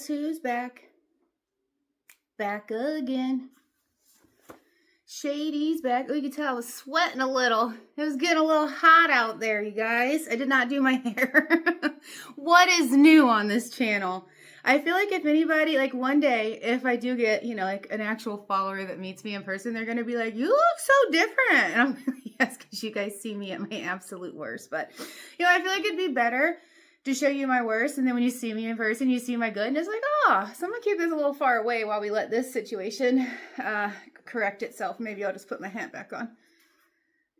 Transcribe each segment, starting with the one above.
Guess who's back? Back again. Shady's back. Oh, you can tell I was sweating a little. It was getting a little hot out there, you guys. I did not do my hair. What is new on this channel? I feel like if anybody, like one day, if I do get, like an actual follower that meets me in person, they're going to be like, you look so different. And I'm like, yes, because you guys see me at my absolute worst. But, I feel like it'd be better to show you my worst, and then when you see me in person, you see my good, and it's like, oh, so I'm gonna keep this a little far away while we let this situation correct itself. Maybe I'll just put my hat back on.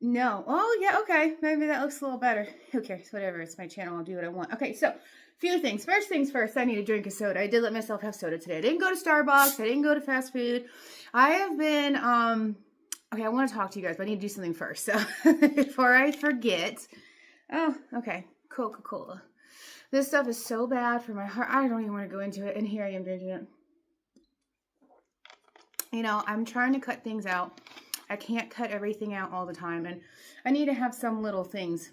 No. Oh, yeah, okay. Maybe that looks a little better. Who cares? Whatever. It's my channel. I'll do what I want. Okay, so few things. First things first, I need to drink a soda. I did let myself have soda today. I didn't go to Starbucks. I didn't go to fast food. I have been, okay, I want to talk to you guys, but I need to do something first. So before I forget, oh, okay, Coca-Cola. This stuff is so bad for my heart. I don't even want to go into it. And here I am drinking it. I'm trying to cut things out. I can't cut everything out all the time. And I need to have some little things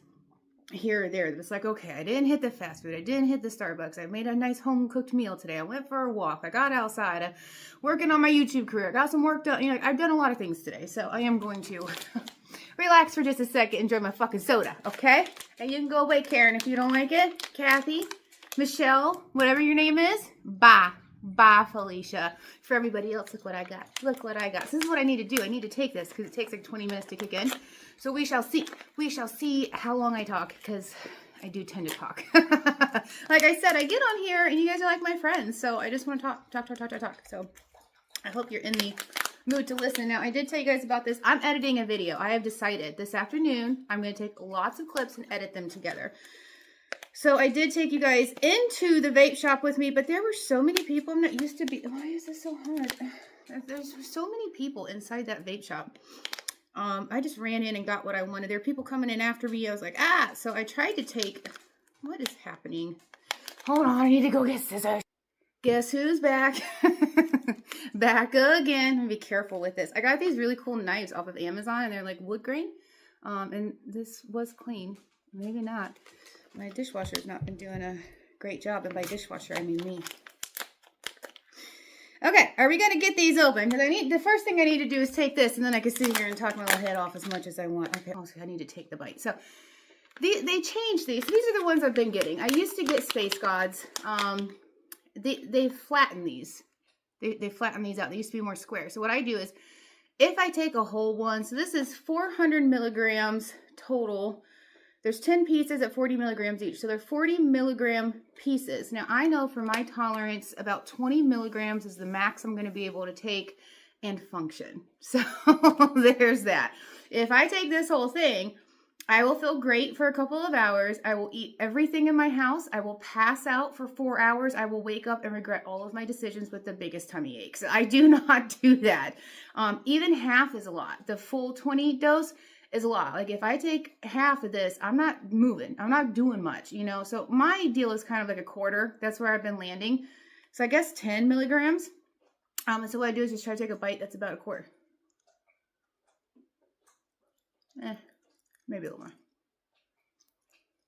here or there. It's like, okay, I didn't hit the fast food. I didn't hit the Starbucks. I made a nice home cooked meal today. I went for a walk. I got outside. I'm working on my YouTube career. I got some work done. I've done a lot of things today. So I am going to relax for just a second, enjoy my fucking soda, okay? And you can go away, Karen, if you don't like it. Kathy, Michelle, whatever your name is, bye. Bye, Felicia. For everybody else, look what I got. Look what I got. So this is what I need to do. I need to take this because it takes like 20 minutes to kick in. So we shall see. We shall see how long I talk because I do tend to talk. Like I said, I get on here and you guys are like my friends. So I just want to talk. So I hope you're in the mood to listen. Now, I did tell you guys about this. I'm editing a video. I have decided this afternoon, I'm going to take lots of clips and edit them together. So I did take you guys into the vape shop with me, but there were so many people. I'm not used to be. Why is this so hard? There's so many people inside that vape shop. I just ran in and got what I wanted. There were people coming in after me. I was like, so I tried to take, what is happening? Hold on, I need to go get scissors. Guess who's back? Back again. I'm gonna be careful with this. I got these really cool knives off of Amazon, and they're like wood grain. And this was clean. Maybe not. My dishwasher's not been doing a great job, and by dishwasher I mean me. Okay, are we gonna get these open? Because the first thing I need to do is take this, and then I can sit here and talk my little head off as much as I want. Okay, also I need to take the bite. So they changed these. These are the ones I've been getting. I used to get Space Gods. They flatten these. They flatten these out. They used to be more square. So what I do is, if I take a whole one, so this is 400 milligrams total. There's 10 pieces at 40 milligrams each. So they're 40 milligram pieces. Now, I know for my tolerance, about 20 milligrams is the max I'm going to be able to take and function. So there's that. If I take this whole thing, I will feel great for a couple of hours. I will eat everything in my house. I will pass out for 4 hours. I will wake up and regret all of my decisions with the biggest tummy aches. I do not do that. Even half is a lot. The full 20 dose is a lot. Like if I take half of this, I'm not moving. I'm not doing much, So my deal is kind of like a quarter. That's where I've been landing. So I guess 10 milligrams. And so what I do is just try to take a bite that's about a quarter. Maybe a little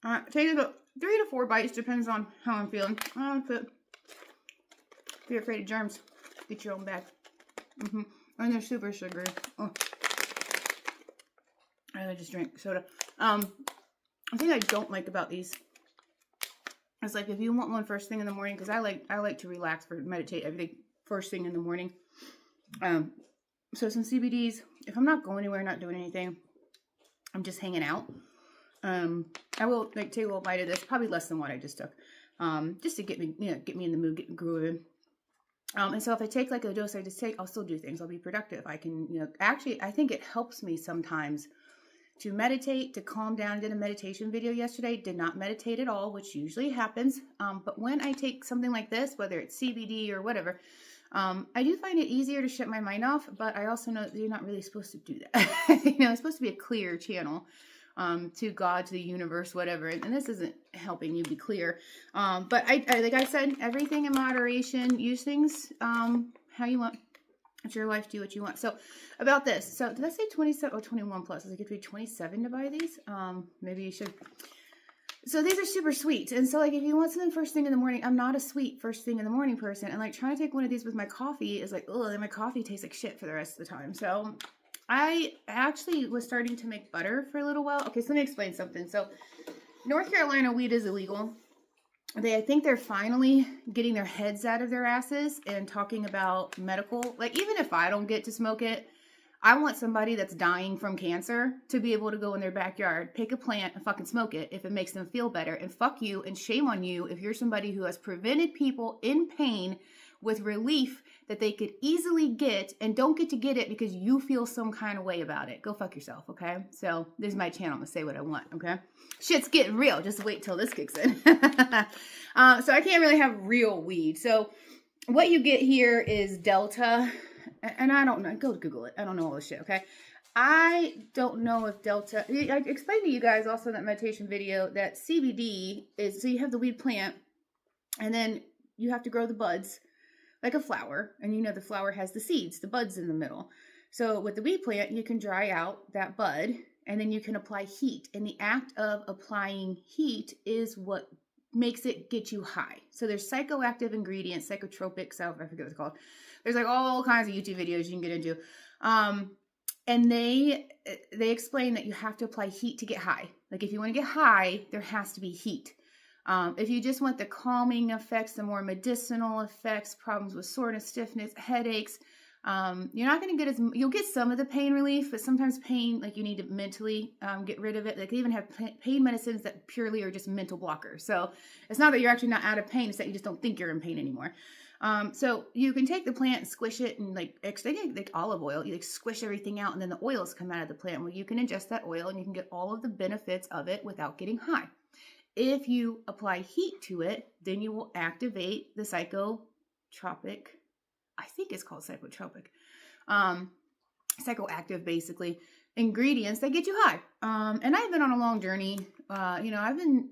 more. Take about 3 to 4 bites, depends on how I'm feeling. If you're afraid of germs, get your own bag. And they're super sugary. Oh. I just drink soda. I think I don't like about these. It's like if you want one first thing in the morning, because I like to relax for meditate everything first thing in the morning. So some CBDs. If I'm not going anywhere, not doing anything, I'm just hanging out. I will take a little bite of this, probably less than what I just took, just to get me in the mood, get me grooving. And so if I take like a dose I just take, I'll still do things. I'll be productive. I can, actually, I think it helps me sometimes to meditate, to calm down. I did a meditation video yesterday, did not meditate at all, which usually happens. But when I take something like this, whether it's CBD or whatever, I do find it easier to shut my mind off, but I also know that you're not really supposed to do that. It's supposed to be a clear channel to God, to the universe, whatever. And this isn't helping you be clear. But I like I said, everything in moderation. Use things how you want. It's your life. Do what you want. So about this. So did I say 27 or 21 plus? Does it get to be 27 to buy these? Maybe you should. So these are super sweet. And so like if you want something first thing in the morning, I'm not a sweet first thing in the morning person. And like trying to take one of these with my coffee is like, oh, my coffee tastes like shit for the rest of the time. So I actually was starting to make butter for a little while. Okay, so let me explain something. So North Carolina weed is illegal. I think they're finally getting their heads out of their asses and talking about medical. Like even if I don't get to smoke it, I want somebody that's dying from cancer to be able to go in their backyard, pick a plant, and fucking smoke it if it makes them feel better. And fuck you and shame on you if you're somebody who has prevented people in pain with relief that they could easily get and don't get to get it because you feel some kind of way about it. Go fuck yourself, okay? So this is my channel. I'm gonna say what I want, okay? Shit's getting real. Just wait till this kicks in. So I can't really have real weed. So what you get here is Delta. And I don't know. Go Google it. I don't know all this shit, okay? I don't know if Delta... I explained to you guys also in that meditation video that CBD is... So you have the weed plant, and then you have to grow the buds like a flower. And you know the flower has the seeds, the buds in the middle. So with the weed plant, you can dry out that bud, and then you can apply heat. And the act of applying heat is what makes it get you high. So there's psychoactive ingredients, psychotropics, I forget what it's called. There's like all kinds of YouTube videos you can get into. And they explain that you have to apply heat to get high. Like if you want to get high, there has to be heat. If you just want the calming effects, the more medicinal effects, problems with soreness, stiffness, headaches, you're not going to get you'll get some of the pain relief, but sometimes pain, like you need to mentally get rid of it. Like they even have pain medicines that purely are just mental blockers. So it's not that you're actually not out of pain, it's that you just don't think you're in pain anymore. So you can take the plant and squish it and like olive oil, you like squish everything out and then the oils come out of the plant. Well, you can ingest that oil and you can get all of the benefits of it without getting high. If you apply heat to it, then you will activate the psychotropic, I think it's called psychotropic, psychoactive basically, ingredients that get you high. And I've been on a long journey. I've been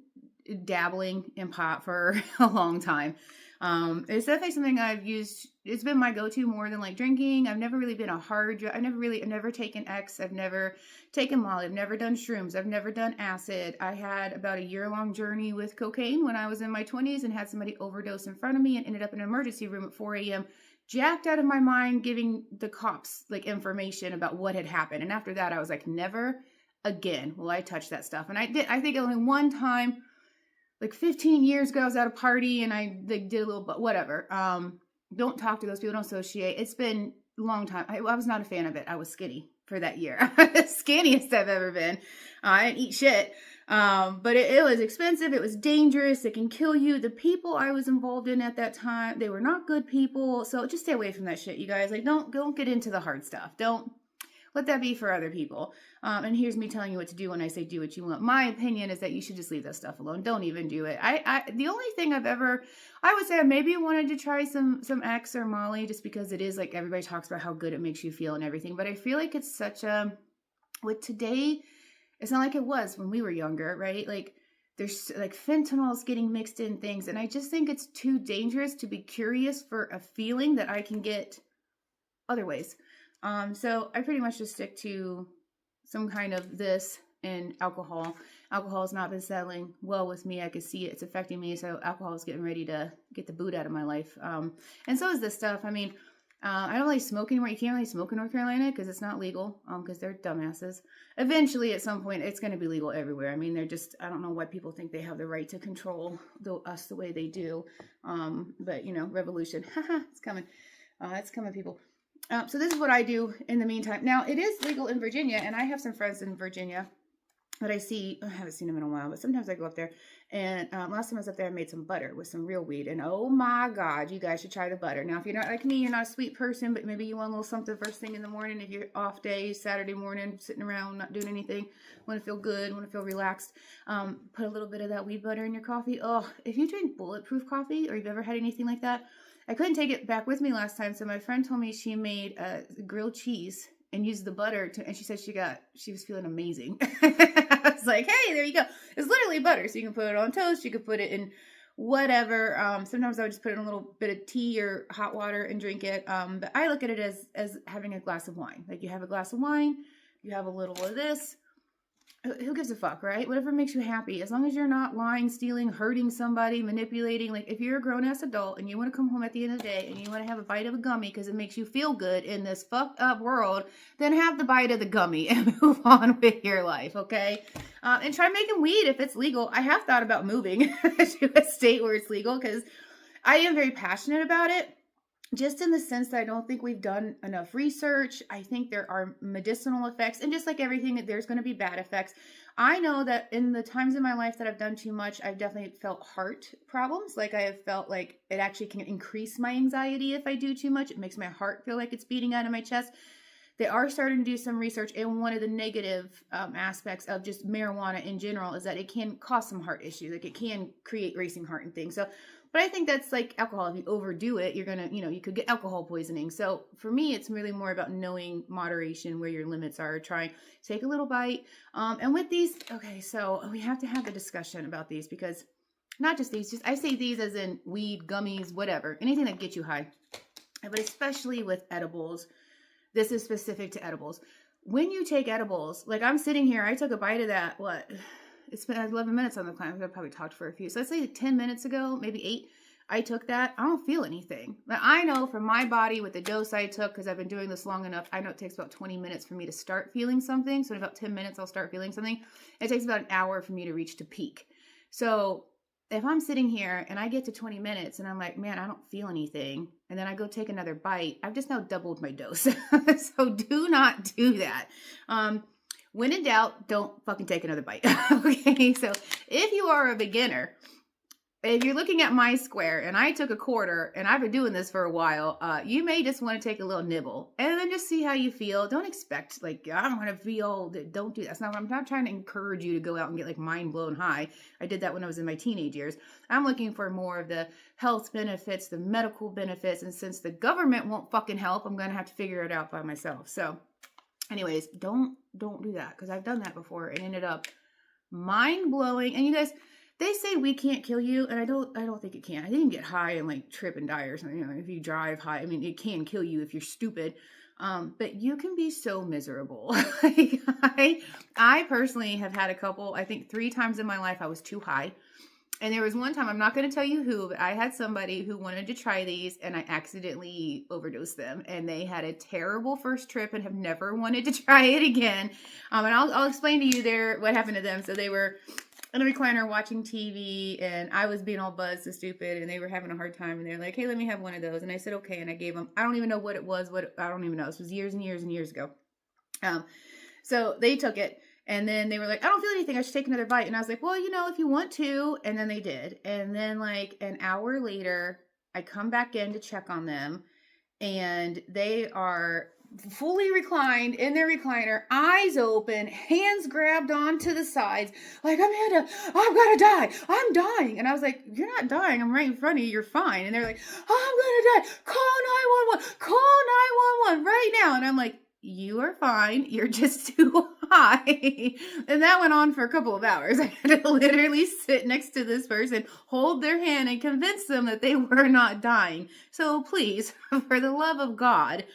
dabbling in pot for a long time. It's definitely something I've used. It's been my go-to more than like drinking. I've never really been a hard I've never taken X. I've never taken Molly. I've never done shrooms. I've never done acid. I had about a year-long journey with cocaine when I was in my 20s and had somebody overdose in front of me and ended up in an emergency room at 4 a.m. jacked out of my mind, giving the cops like information about what had happened. And after that, I was like, never again will I touch that stuff. And I think only one time, like 15 years ago, I was at a party and I did a little, but whatever. Don't talk to those people. Don't associate. It's been a long time. I was not a fan of it. I was skinny for that year. The skinniest I've ever been. I didn't eat shit. But it was expensive. It was dangerous. It can kill you. The people I was involved in at that time, they were not good people. So just stay away from that shit, you guys. Like, don't get into the hard stuff. Don't let that be for other people. And here's me telling you what to do when I say do what you want. My opinion is that you should just leave that stuff alone. Don't even do it. The only thing I would say I maybe wanted to try some X or Molly just because it is like everybody talks about how good it makes you feel and everything. But I feel like it's with today, it's not like it was when we were younger, right? Like there's like fentanyl's getting mixed in things. And I just think it's too dangerous to be curious for a feeling that I can get other ways. So I pretty much just stick to some kind of this and alcohol. Alcohol has not been settling well with me. I can see it's affecting me. So alcohol is getting ready to get the boot out of my life. And so is this stuff. I mean, I don't really smoke anymore. You can't really smoke in North Carolina because it's not legal, because they're dumbasses. Eventually, at some point, it's going to be legal everywhere. I mean, I don't know why people think they have the right to control us the way they do. But, revolution. It's coming. It's coming, people. So this is what I do in the meantime. Now, it is legal in Virginia, and I have some friends in Virginia that I haven't seen them in a while, but sometimes I go up there. And last time I was up there, I made some butter with some real weed. And oh my God, you guys should try the butter. Now, if you're not like me, you're not a sweet person, but maybe you want a little something first thing in the morning. If you're off day, Saturday morning, sitting around, not doing anything, want to feel good, want to feel relaxed, put a little bit of that weed butter in your coffee. Oh, if you drink bulletproof coffee or you've ever had anything like that, I couldn't take it back with me last time, so my friend told me she made grilled cheese and used the butter and she said she was feeling amazing. I was like, hey, there you go. It's literally butter, so you can put it on toast, you can put it in whatever. Sometimes I would just put in a little bit of tea or hot water and drink it. But I look at it as having a glass of wine. Like you have a glass of wine, you have a little of this, who gives a fuck, right? Whatever makes you happy. As long as you're not lying, stealing, hurting somebody, manipulating. Like, if you're a grown-ass adult and you want to come home at the end of the day and you want to have a bite of a gummy because it makes you feel good in this fucked up world, then have the bite of the gummy and move on with your life, okay? And try making weed if it's legal. I have thought about moving to a state where it's legal because I am very passionate about it. Just in the sense that I don't think we've done enough research. I think there are medicinal effects, and just like everything, there's going to be bad effects. I know that in the times in my life that I've done too much, I've definitely felt heart problems. Like, I have felt like it actually can increase my anxiety if I do too much. It makes my heart feel like it's beating out of my chest. They are starting to do some research, and one of the negative aspects of just marijuana in general is that it can cause some heart issues. Like, it can create racing heart and things. So, but I think that's like alcohol. If you overdo it, you're going to, you could get alcohol poisoning. So for me, it's really more about knowing moderation, where your limits are. Take a little bite. And with these, okay, so we have to have the discussion about these, because not just these, I say these as in weed, gummies, whatever, anything that gets you high. But especially with edibles, this is specific to edibles. When you take edibles, like I'm sitting here, I took a bite of that, it's been 11 minutes on the climb. I've probably talked for a few. So let's say 10 minutes ago, maybe 8, I took that. I don't feel anything. But I know from my body with the dose I took, because I've been doing this long enough, I know it takes about 20 minutes for me to start feeling something. So in about 10 minutes, I'll start feeling something. It takes about an hour for me to reach to peak. So if I'm sitting here and I get to 20 minutes and I'm like, man, I don't feel anything, and then I go take another bite, I've just now doubled my dose. So do not do that. When in doubt, don't fucking take another bite. Okay, so if you are a beginner, if you're looking at my square and I took a quarter and I've been doing this for a while, you may just want to take a little nibble and then just see how you feel. Don't expect, like, I'm going to feel, don't do that. I'm not trying to encourage you to go out and get like mind blown high. I did that when I was in my teenage years. I'm looking for more of the health benefits, the medical benefits. And since the government won't fucking help, I'm going to have to figure it out by myself. So anyways, don't do that, because I've done that before and ended up mind blowing. And you guys, they say weed can't kill you, and I don't think it can. I didn't get high and like trip and die or something. If you drive high, I mean, it can kill you if you're stupid. But you can be so miserable. Like, I personally have had a couple, I think 3 times in my life I was too high. And there was one time, I'm not going to tell you who, but I had somebody who wanted to try these and I accidentally overdosed them. And they had a terrible first trip and have never wanted to try it again. And I'll explain to you what happened to them. So they were in a recliner watching TV and I was being all buzzed and stupid and they were having a hard time. And they're like, hey, let me have one of those. And I said, okay. And I gave them, I don't even know what it was. I don't even know. This was years and years and years ago. So they took it. And then they were like, I don't feel anything. I should take another bite. And I was like, well, if you want to. And then they did. And then like an hour later, I come back in to check on them. And they are fully reclined in their recliner, eyes open, hands grabbed onto the sides. Like, Amanda, I'm going to die. I'm dying. And I was like, you're not dying. I'm right in front of you. You're fine. And they're like, oh, I'm going to die. Call 911. Call 911 right now. And I'm like, you are fine. You're just too high. And that went on for a couple of hours. I had to literally sit next to this person, hold their hand, and convince them that they were not dying. So please, for the love of God,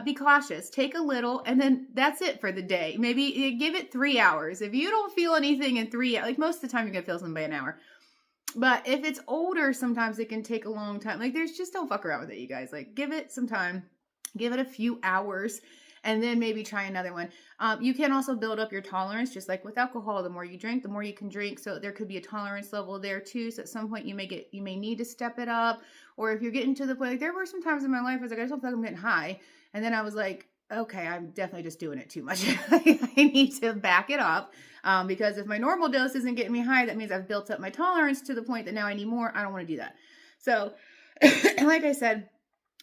be cautious. Take a little, and then that's it for the day. Maybe give it 3 hours. If you don't feel anything in 3 hours, like most of the time you're going to feel something by an hour. But if it's older, sometimes it can take a long time. Like, don't fuck around with it, you guys. Like, give it some time. Give it a few hours. And then maybe try another one. You can also build up your tolerance, just like with alcohol. The more you drink, the more you can drink. So there could be a tolerance level there too. So at some point you may need to step it up. Or if you're getting to the point, like there were some times in my life I was like, I just don't feel like I'm getting high. And then I was like, okay, I'm definitely just doing it too much. I need to back it up. Because if my normal dose isn't getting me high, that means I've built up my tolerance to the point that now I need more. I don't want to do that. So like I said,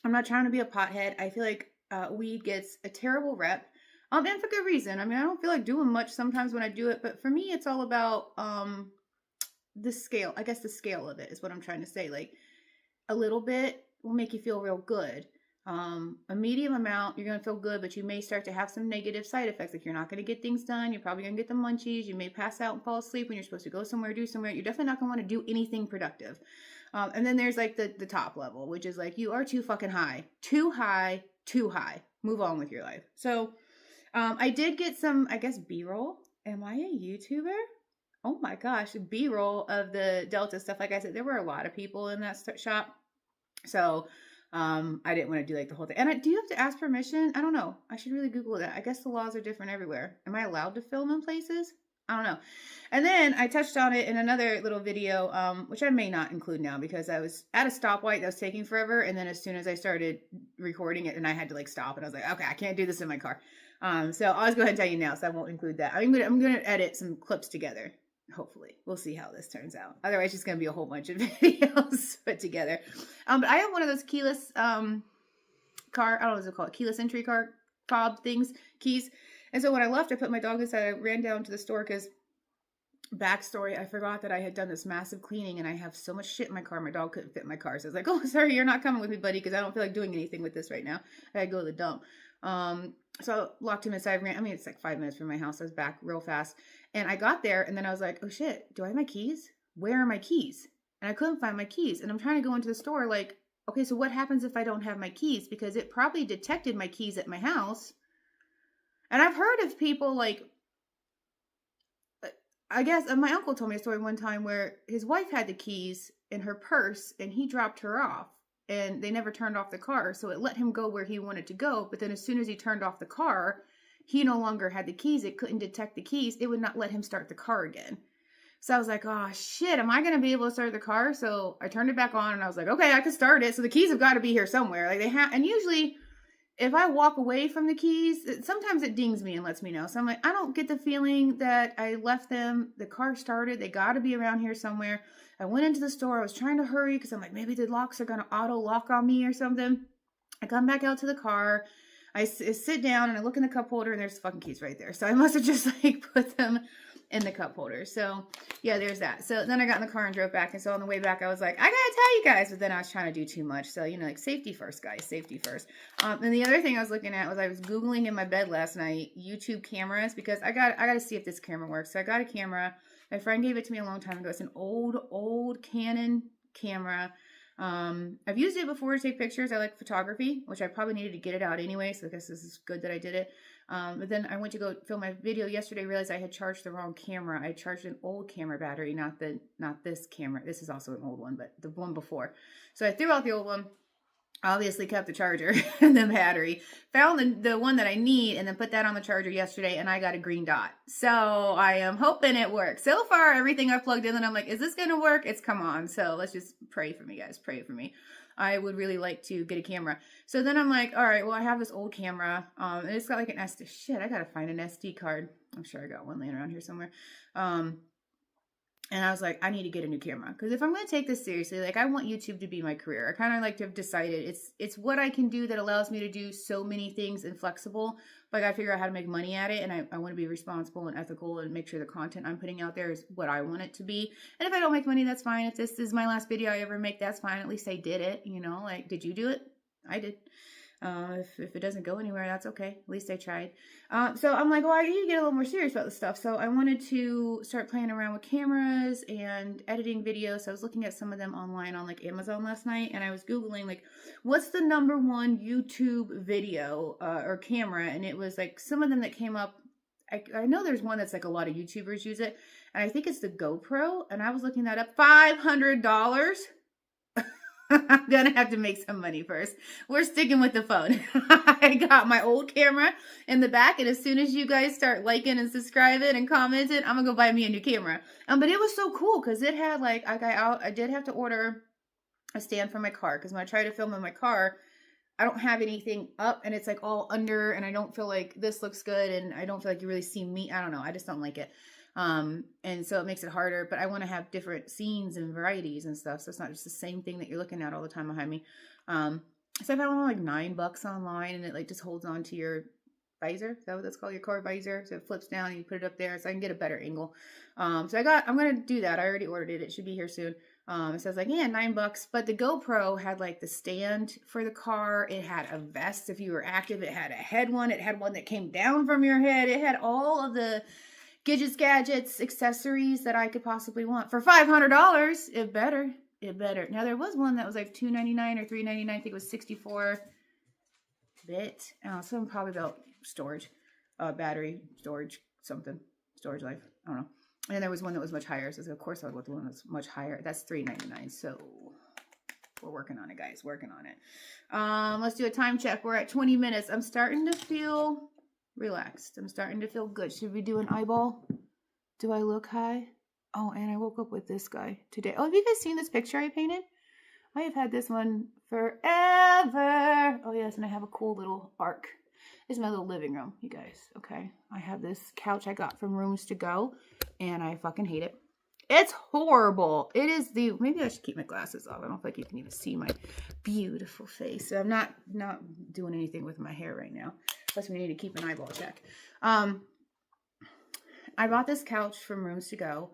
I'm not trying to be a pothead. I feel like weed gets a terrible rep, and for good reason. I mean, I don't feel like doing much sometimes when I do it, but for me, it's all about the scale. I guess the scale of it is what I'm trying to say. Like, a little bit will make you feel real good. A medium amount, you're going to feel good, but you may start to have some negative side effects. Like, you're not going to get things done. You're probably going to get the munchies. You may pass out and fall asleep when you're supposed to go somewhere, do somewhere. You're definitely not going to want to do anything productive. And then there's like the top level, which is like, you are too fucking high. Too high. Move on with your life. So I did get some, I guess, B-roll am I a YouTuber? Oh my gosh, B-roll of the Delta stuff. Like I said, there were a lot of people in that shop. So I didn't want to do like the whole thing. And do you have to ask permission? I don't know. I should really Google that. I guess the laws are different everywhere. Am I allowed to film in places? I don't know. And then I touched on it in another little video, which I may not include now because I was at a stoplight that was taking forever. And then as soon as I started recording it, and I had to like stop, and I was like, okay, I can't do this in my car. So I'll just go ahead and tell you now, so I won't include that. I'm gonna edit some clips together. Hopefully, we'll see how this turns out. Otherwise, it's gonna be a whole bunch of videos put together. But I have one of those keyless car. I don't know what it's called, keyless entry car fob things, keys. And so when I left, I put my dog inside. I ran down to the store because, backstory, I forgot that I had done this massive cleaning and I have so much shit in my car. My dog couldn't fit in my car. So I was like, oh, sorry, you're not coming with me, buddy, because I don't feel like doing anything with this right now. I had to go to the dump. So I locked him inside. It's like 5 minutes from my house. I was back real fast. And I got there and then I was like, oh shit, do I have my keys? Where are my keys? And I couldn't find my keys. And I'm trying to go into the store like, okay, so what happens if I don't have my keys? Because it probably detected my keys at my house. And I've heard of people like, I guess my uncle told me a story one time where his wife had the keys in her purse and he dropped her off and they never turned off the car. So it let him go where he wanted to go. But then as soon as he turned off the car, he no longer had the keys. It couldn't detect the keys. It would not let him start the car again. So I was like, oh shit, am I going to be able to start the car? So I turned it back on and I was like, okay, I can start it. So the keys have got to be here somewhere. Like they have, and usually if I walk away from the keys, sometimes it dings me and lets me know. So I'm like, I don't get the feeling that I left them. The car started. They got to be around here somewhere. I went into the store. I was trying to hurry because I'm like, maybe the locks are going to auto lock on me or something. I come back out to the car. I sit down and I look in the cup holder and there's fucking keys right there. So I must have just like put them in the cup holder. So yeah, there's that. So then I got in the car and drove back. And so on the way back, I was like, I gotta tell you guys, but then I was trying to do too much. So, like safety first, guys, safety first. And the other thing I was looking at was I was Googling in my bed last night, YouTube cameras, because I got to see if this camera works. So I got a camera. My friend gave it to me a long time ago. It's an old Canon camera. I've used it before to take pictures. I like photography, which I probably needed to get it out anyway. So I guess this is good that I did it. But then I went to go film my video yesterday, realized I had charged the wrong camera. I charged an old camera battery, not this camera. This is also an old one, but the one before. So I threw out the old one, obviously kept the charger and the battery, found the one that I need, and then put that on the charger yesterday, and I got a green dot. So I am hoping it works. So far, everything I've plugged in, and I'm like, is this going to work? It's come on. So let's just pray for me, guys. Pray for me. I would really like to get a camera. So then I'm like, all right, well, I have this old camera, and it's got like an SD. Shit, I got to find an SD card. I'm sure I got one laying around here somewhere. And I was like, I need to get a new camera. Because if I'm going to take this seriously, like I want YouTube to be my career. I kind of like to have decided it's what I can do that allows me to do so many things and flexible. But I got to figure out how to make money at it. And I want to be responsible and ethical and make sure the content I'm putting out there is what I want it to be. And if I don't make money, that's fine. If this is my last video I ever make, that's fine. At least I did it. Like, did you do it? I did. If it doesn't go anywhere, that's okay. At least I tried. So I'm like, well, I need to get a little more serious about this stuff. So I wanted to start playing around with cameras and editing videos. So I was looking at some of them online on like Amazon last night, and I was Googling like, what's the #1 YouTube video or camera? And it was like some of them that came up. I know there's one that's like a lot of YouTubers use it, and I think it's the GoPro. And I was looking that up, $500. I'm going to have to make some money first. We're sticking with the phone. I got my old camera in the back, and as soon as you guys start liking and subscribing and commenting, I'm going to go buy me a new camera. But it was so cool because it had like, I did have to order a stand for my car because when I try to film in my car, I don't have anything up and it's like all under, and I don't feel like this looks good, and I don't feel like you really see me. I don't know. I just don't like it. And so it makes it harder, but I want to have different scenes and varieties and stuff. So it's not just the same thing that you're looking at all the time behind me. So I found one like $9 online, and it like just holds on to your visor. Is that what that's called? Your car visor. So it flips down and you put it up there so I can get a better angle. I'm going to do that. I already ordered it. It should be here soon. It says like, yeah, $9, but the GoPro had like the stand for the car. It had a vest. If you were active, it had a head one. It had one that came down from your head. It had all of the gadgets, accessories that I could possibly want for $500. It better. Now there was one that was like $2.99 or $3.99. I think it was 64-bit. So I'm probably about storage, battery storage, something. Storage Life. I don't know. And there was one that was much higher. So of course I would go with the one that's much higher. That's $3.99. So we're working on it, guys. Working on it. Let's do a time check. We're at 20 minutes. I'm starting to feel relaxed. I'm starting to feel good. Should we do an eyeball? Do I look high? Oh, and I woke up with this guy today. Oh, have you guys seen this picture I painted? I have had this one forever. Oh, yes, and I have a cool little arc. This is my little living room, you guys. Okay, I have this couch I got from Rooms to Go, and I fucking hate it. It's horrible. It is maybe I should keep my glasses off. I don't think you can even see my beautiful face. So I'm not doing anything with my hair right now. Plus we need to keep an eyeball check. I bought this couch from Rooms to Go.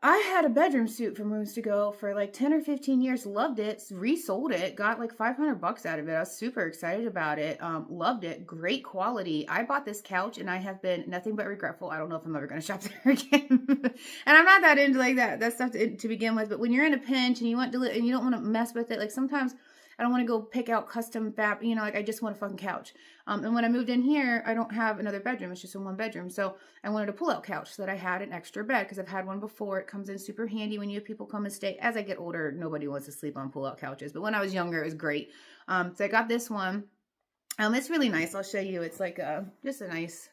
I had a bedroom suit from Rooms to Go for like 10 or 15 years. Loved it. Resold it. Got like $500 out of it. I was super excited about it. Loved it. Great quality. I bought this couch and I have been nothing but regretful. I don't know if I'm ever going to shop there again. And I'm not that into like that stuff to begin with. But when you're in a pinch and you want to and you don't want to mess with it, like sometimes I don't want to go pick out custom fab, you know, like I just want a fucking couch. And when I moved in here, I don't have another bedroom. It's just a one bedroom. So I wanted a pull-out couch so that I had an extra bed because I've had one before. It comes in super handy when you have people come and stay. As I get older, nobody wants to sleep on pull-out couches. But when I was younger, it was great. So I got this one. It's really nice. I'll show you. It's like just a nice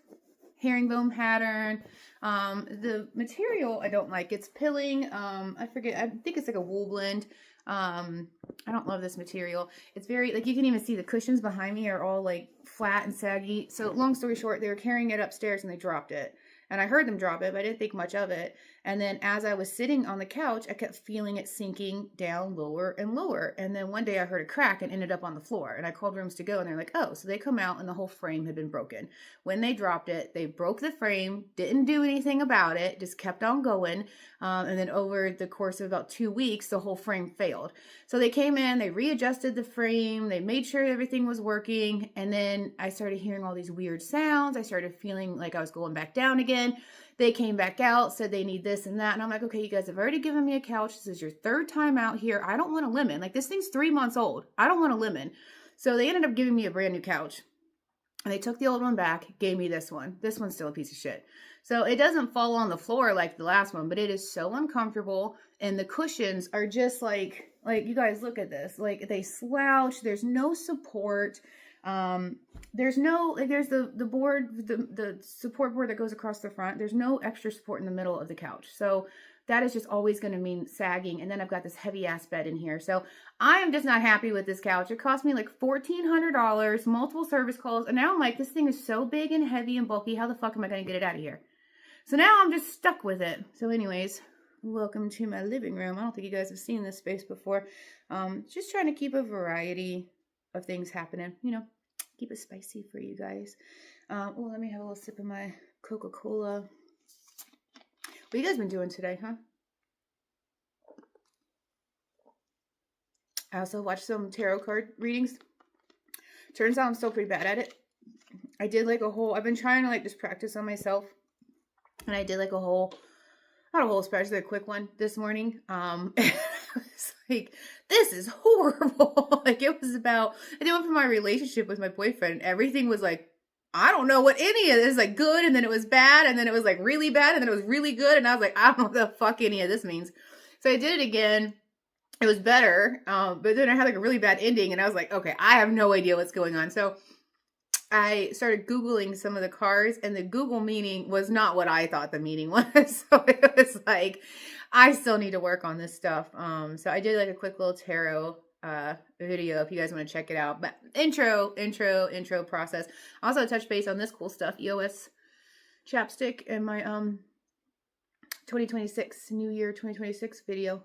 herringbone pattern. The material I don't like. It's pilling. I forget. I think it's like a wool blend. I don't love this material. It's very, like, you can even see the cushions behind me are all like flat and saggy. So long story short, they were carrying it upstairs and they dropped it. And I heard them drop it, but I didn't think much of it. And then as I was sitting on the couch, I kept feeling it sinking down lower and lower. And then one day I heard a crack and ended up on the floor. And I called Rooms to Go and they're like, oh, so they come out and the whole frame had been broken. When they dropped it, they broke the frame, didn't do anything about it, just kept on going. And then over the course of about 2 weeks, the whole frame failed. So they came in, they readjusted the frame, they made sure everything was working. And then I started hearing all these weird sounds. I started feeling like I was going back down again. They came back out, said they need this and that. And I'm like, okay, you guys have already given me a couch. This is your third time out here. I don't want a lemon. Like, this thing's 3 months old. I don't want a lemon. So they ended up giving me a brand new couch. And they took the old one back, gave me this one. This one's still a piece of shit. So it doesn't fall on the floor like the last one, but it is so uncomfortable. And the cushions are just like you guys look at this. Like, they slouch. There's no support. There's no, like, there's the board, the support board that goes across the front. There's no extra support in the middle of the couch. So that is just always going to mean sagging. And then I've got this heavy ass bed in here. So I am just not happy with this couch. It cost me like $1,400, multiple service calls. And now I'm like, this thing is so big and heavy and bulky. How the fuck am I going to get it out of here? So now I'm just stuck with it. So anyways, welcome to my living room. I don't think you guys have seen this space before. Just trying to keep a variety of things happening, you know, keep it spicy for you guys. Well, let me have a little sip of my Coca-Cola. What you guys been doing today, huh? I also watched some tarot card readings. Turns out I'm still pretty bad at it. I did like a whole, I've been trying to like just practice on myself. And I did like a whole, not a whole, especially a quick one this morning. It was like, this is horrible. Like, it was about, I did one for my relationship with my boyfriend. Everything was like, I don't know what any of this, like, good, and then it was bad, and then it was like really bad, and then it was really good, and I was like, I don't know what the fuck any of this means. So I did it again. It was better, but then I had like a really bad ending, and I was like, okay, I have no idea what's going on. So I started Googling some of the cards, and the Google meaning was not what I thought the meaning was. So it was like, I still need to work on this stuff. So I did like a quick little tarot video if you guys want to check it out. But intro process. I also touch base on this cool stuff, EOS chapstick, and my 2026 New Year 2026 video.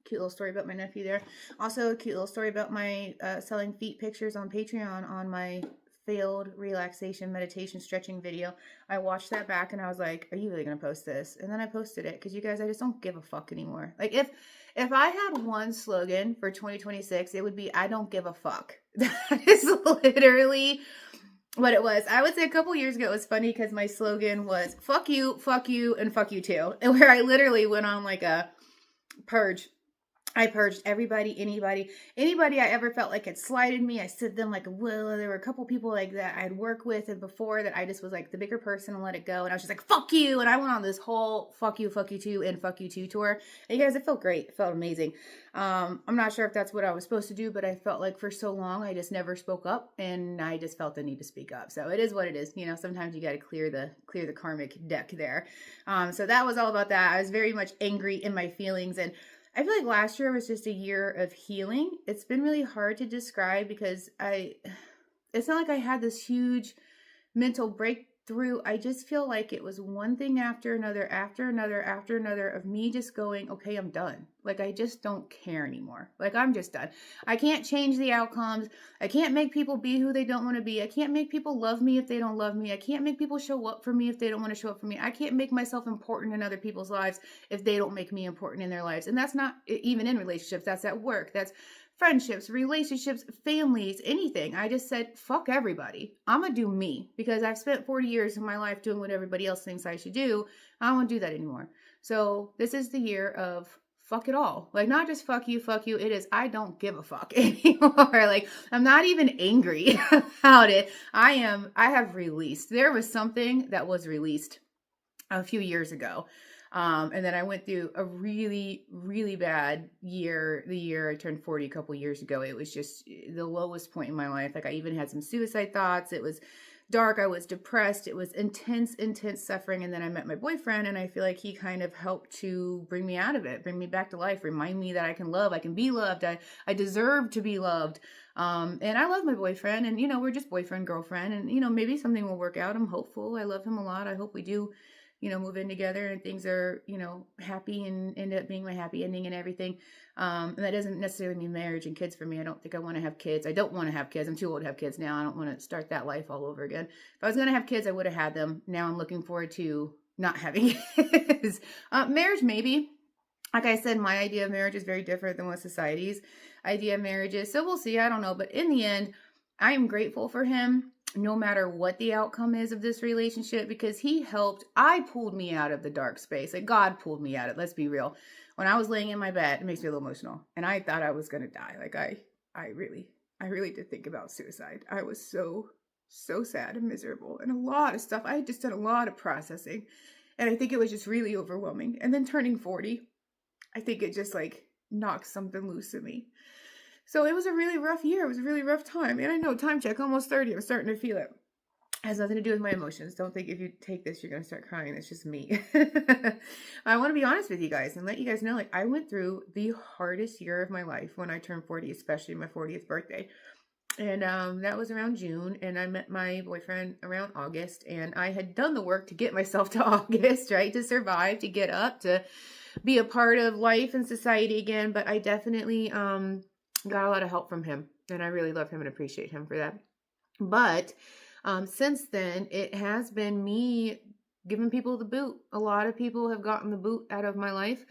Cute little story about my nephew there. Also a cute little story about my selling feet pictures on Patreon on my failed relaxation meditation stretching video. I watched that back and I was like, are you really gonna post this? And then I posted it because you guys, I just don't give a fuck anymore. Like, if I had one slogan for 2026, it would be, I don't give a fuck. That is literally what it was. I would say a couple years ago, it was funny because my slogan was fuck you, and fuck you too. And where I literally went on like a purge I purged everybody, anybody I ever felt like had slighted me. I said them like, well, there were a couple people like that I'd worked with and before that I just was like the bigger person and let it go. And I was just like, fuck you. And I went on this whole fuck you too, and fuck you too tour. And you guys, it felt great. It felt amazing. I'm not sure if that's what I was supposed to do, but I felt like for so long, I just never spoke up, and I just felt the need to speak up. So it is what it is. You know, sometimes you got to clear the karmic deck there. So that was all about that. I was very much angry in my feelings, and I feel like last year was just a year of healing. It's been really hard to describe because it's not like I had this huge mental breakthrough. I just feel like it was one thing after another, of me just going, okay, I'm done. Like, I just don't care anymore. Like, I'm just done. I can't change the outcomes. I can't make people be who they don't want to be. I can't make people love me if they don't love me. I can't make people show up for me if they don't want to show up for me. I can't make myself important in other people's lives if they don't make me important in their lives. And that's not even in relationships. That's at work. That's friendships, relationships, families, anything. I just said, fuck everybody. I'm going to do me, because I've spent 40 years of my life doing what everybody else thinks I should do. I don't want to do that anymore. So this is the year of fuck it all. Like, not just fuck you. It is, I don't give a fuck anymore. Like, I'm not even angry about it. I have released. There was something that was released a few years ago. And then I went through a really, really bad year. The year I turned 40 a couple years ago, it was just the lowest point in my life. Like, I even had some suicide thoughts. It was dark. I was depressed. It was intense suffering. And then I met my boyfriend, and I feel like he kind of helped to bring me out of it, bring me back to life, remind me that I can love, I can be loved. I deserve to be loved. And I love my boyfriend, and, you know, we're just boyfriend, girlfriend, and, you know, maybe something will work out. I'm hopeful. I love him a lot. I hope we do, you know, move in together and things are, you know, happy and end up being my happy ending and everything. And that doesn't necessarily mean marriage and kids for me. I don't think I want to have kids. I don't want to have kids. I'm too old to have kids now. I don't want to start that life all over again. If I was going to have kids, I would have had them. Now I'm looking forward to not having kids. Marriage, maybe. Like I said, my idea of marriage is very different than what society's idea of marriage is. So we'll see. I don't know. But in the end, I am grateful for him, no matter what the outcome is of this relationship, because he helped. I pulled me out of the dark space. Like, God pulled me out of it. Let's be real. When I was laying in my bed, it makes me a little emotional, and I thought I was going to die. Like, I really did think about suicide. I was so sad and miserable, and a lot of stuff. I had just done a lot of processing, and I think it was just really overwhelming. And then turning 40, I think it just like knocked something loose in me. So it was a really rough year. It was a really rough time. And I know, time check, almost 30. I'm starting to feel it. It has nothing to do with my emotions. Don't think if you take this, you're going to start crying. It's just me. I want to be honest with you guys and let you guys know, like, I went through the hardest year of my life when I turned 40, especially my 40th birthday. And that was around June, and I met my boyfriend around August, and I had done the work to get myself to August, right? To survive, to get up, to be a part of life and society again. But I definitely got a lot of help from him, and I really love him and appreciate him for that. But since then, it has been me giving people the boot. A lot of people have gotten the boot out of my life.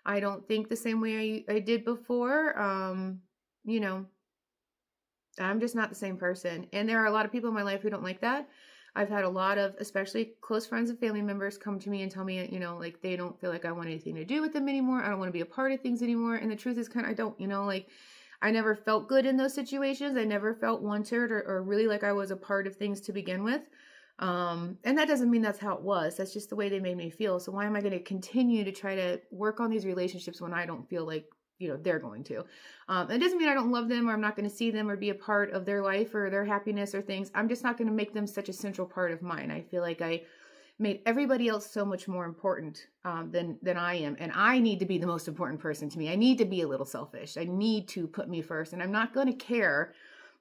I don't think the same way I did before. You know, I'm just not the same person. And there are a lot of people in my life who don't like that. I've had a lot of, especially close friends and family members, come to me and tell me, you know, like, they don't feel like I want anything to do with them anymore. I don't want to be a part of things anymore. And the truth is, I don't, you know, like, I never felt good in those situations. I never felt wanted or really like I was a part of things to begin with. And that doesn't mean that's how it was. That's just the way they made me feel. So why am I going to continue to try to work on these relationships when I don't feel like, you know, they're going to? It doesn't mean I don't love them or I'm not going to see them or be a part of their life or their happiness or things. I'm just not going to make them such a central part of mine. I feel like I made everybody else so much more important than I am. And I need to be the most important person to me. I need to be a little selfish. I need to put me first. And I'm not going to care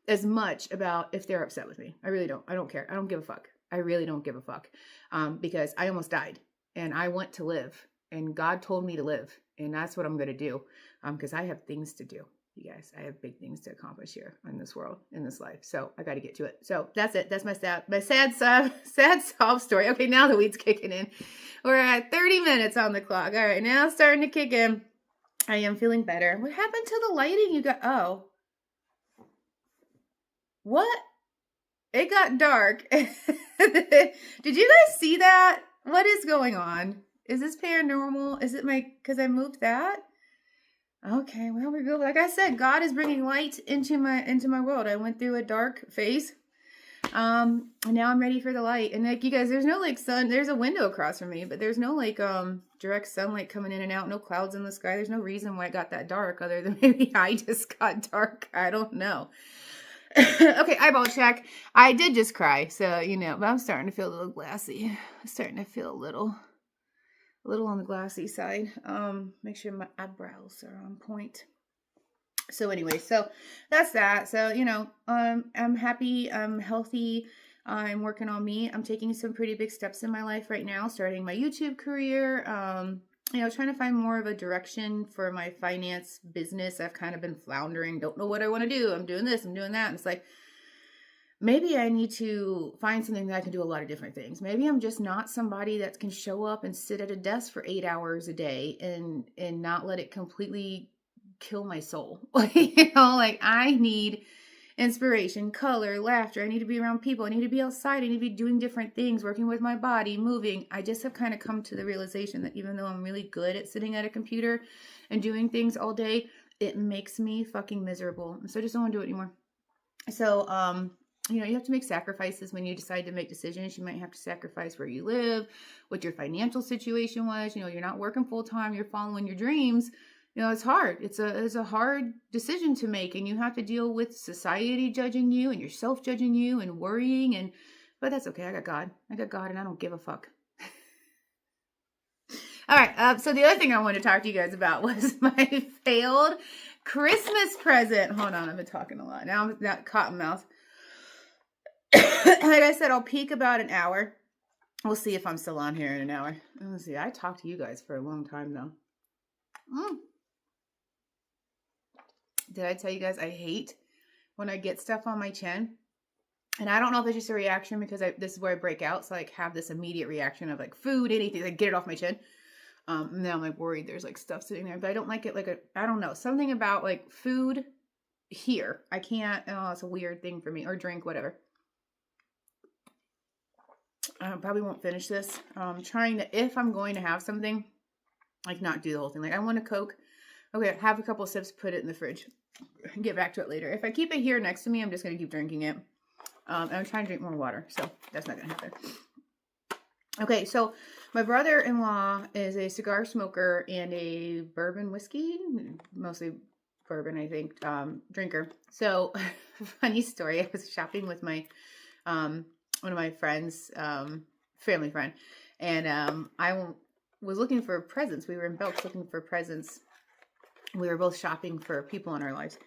as much about if they're upset with me. I really don't. I don't care. I don't give a fuck. I really don't give a fuck because I almost died and I want to live. And God told me to live. And that's what I'm going to do because I have things to do. You guys, I have big things to accomplish here in this world, in this life. So I got to get to it. So that's it. That's my sad sob story. Okay, now the weed's kicking in. We're at 30 minutes on the clock. All right, now it's starting to kick in. I am feeling better. What happened to the lighting? You got, oh. What? It got dark. Did you guys see that? What is going on? Is this paranormal? Is it because I moved that? Okay, well, we're good. Like I said, God is bringing light into my world. I went through a dark phase. And now I'm ready for the light. And like you guys, there's no like sun. There's a window across from me, but there's no like direct sunlight coming in and out. No clouds in the sky. There's no reason why it got that dark, other than maybe I just got dark. I don't know. Okay, eyeball check. I did just cry, so but I'm starting to feel a little glassy. I'm starting to feel a little on the glassy side. Make sure my eyebrows are on point. So anyway, so that's that. So, I'm happy, I'm healthy, I'm working on me. I'm taking some pretty big steps in my life right now, starting my YouTube career, trying to find more of a direction for my finance business. I've kind of been floundering, don't know what I want to do. I'm doing this, I'm doing that. And it's like, maybe I need to find something that I can do a lot of different things. Maybe I'm just not somebody that can show up and sit at a desk for 8 hours a day and not let it completely kill my soul. I need inspiration, color, laughter. I need to be around people. I need to be outside. I need to be doing different things, working with my body, moving. I just have kind of come to the realization that even though I'm really good at sitting at a computer and doing things all day, it makes me fucking miserable. So I just don't want to do it anymore. So, you have to make sacrifices when you decide to make decisions. You might have to sacrifice where you live, what your financial situation was. You're not working full time. You're following your dreams. It's hard. It's a hard decision to make, and you have to deal with society judging you and yourself judging you and worrying. But that's okay. I got God, and I don't give a fuck. All right. So the other thing I wanted to talk to you guys about was my failed Christmas present. Hold on. I've been talking a lot. Now I'm not cotton mouth. Like I said, I'll peak about an hour. We'll see if I'm still on here in an hour. Let's see. I talked to you guys for a long time though. Did I tell you guys I hate when I get stuff on my chin? And I don't know if it's just a reaction because this is where I break out. So I have this immediate reaction of like food, anything, like get it off my chin. And then I'm like worried there's like stuff sitting there, but I don't like it. I don't know, something about like food here. I can't, it's a weird thing for me, or drink, whatever. I probably won't finish this. Trying to, if I'm going to have something, like not do the whole thing. Like I want a Coke. Okay, have a couple of sips, put it in the fridge. Get back to it later. If I keep it here next to me, I'm just going to keep drinking it. And I'm trying to drink more water, so that's not going to happen. Okay, so my brother-in-law is a cigar smoker and a bourbon whiskey, mostly bourbon, I think, drinker. So, funny story, I was shopping with my, one of my friends, family friend, and I was looking for presents. We were in Belks looking for presents. We were both shopping for people in our lives.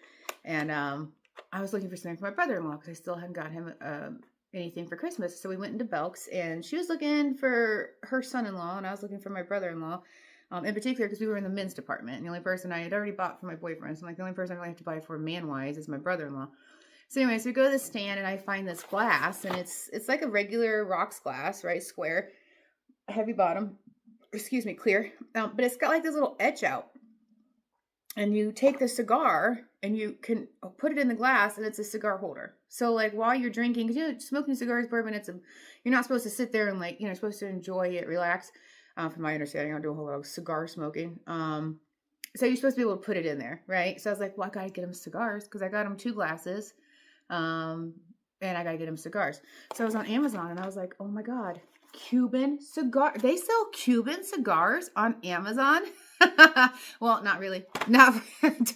And I was looking for something for my brother-in-law because I still hadn't got him anything for Christmas. So we went into Belks, and she was looking for her son-in-law, and I was looking for my brother-in-law, in particular because we were in the men's department. And the only person I had already bought for my boyfriend, so I'm like, the only person I really have to buy for man-wise is my brother-in-law. So anyway, so we go to the stand, and I find this glass, and it's like a regular rocks glass, right? Square, heavy bottom, clear. But it's got like this little etch out. And you take the cigar and you can put it in the glass, and it's a cigar holder. So like while you're drinking, because smoking cigars, bourbon, you're not supposed to sit there and like, you're supposed to enjoy it, relax. From my understanding, I don't do a whole lot of cigar smoking. So you're supposed to be able to put it in there, right? So I was like, well, I gotta get him cigars because I got him 2 glasses, and I gotta get him cigars. So I was on Amazon and I was like, oh my God, Cuban cigar. They sell Cuban cigars on Amazon. Well, not really.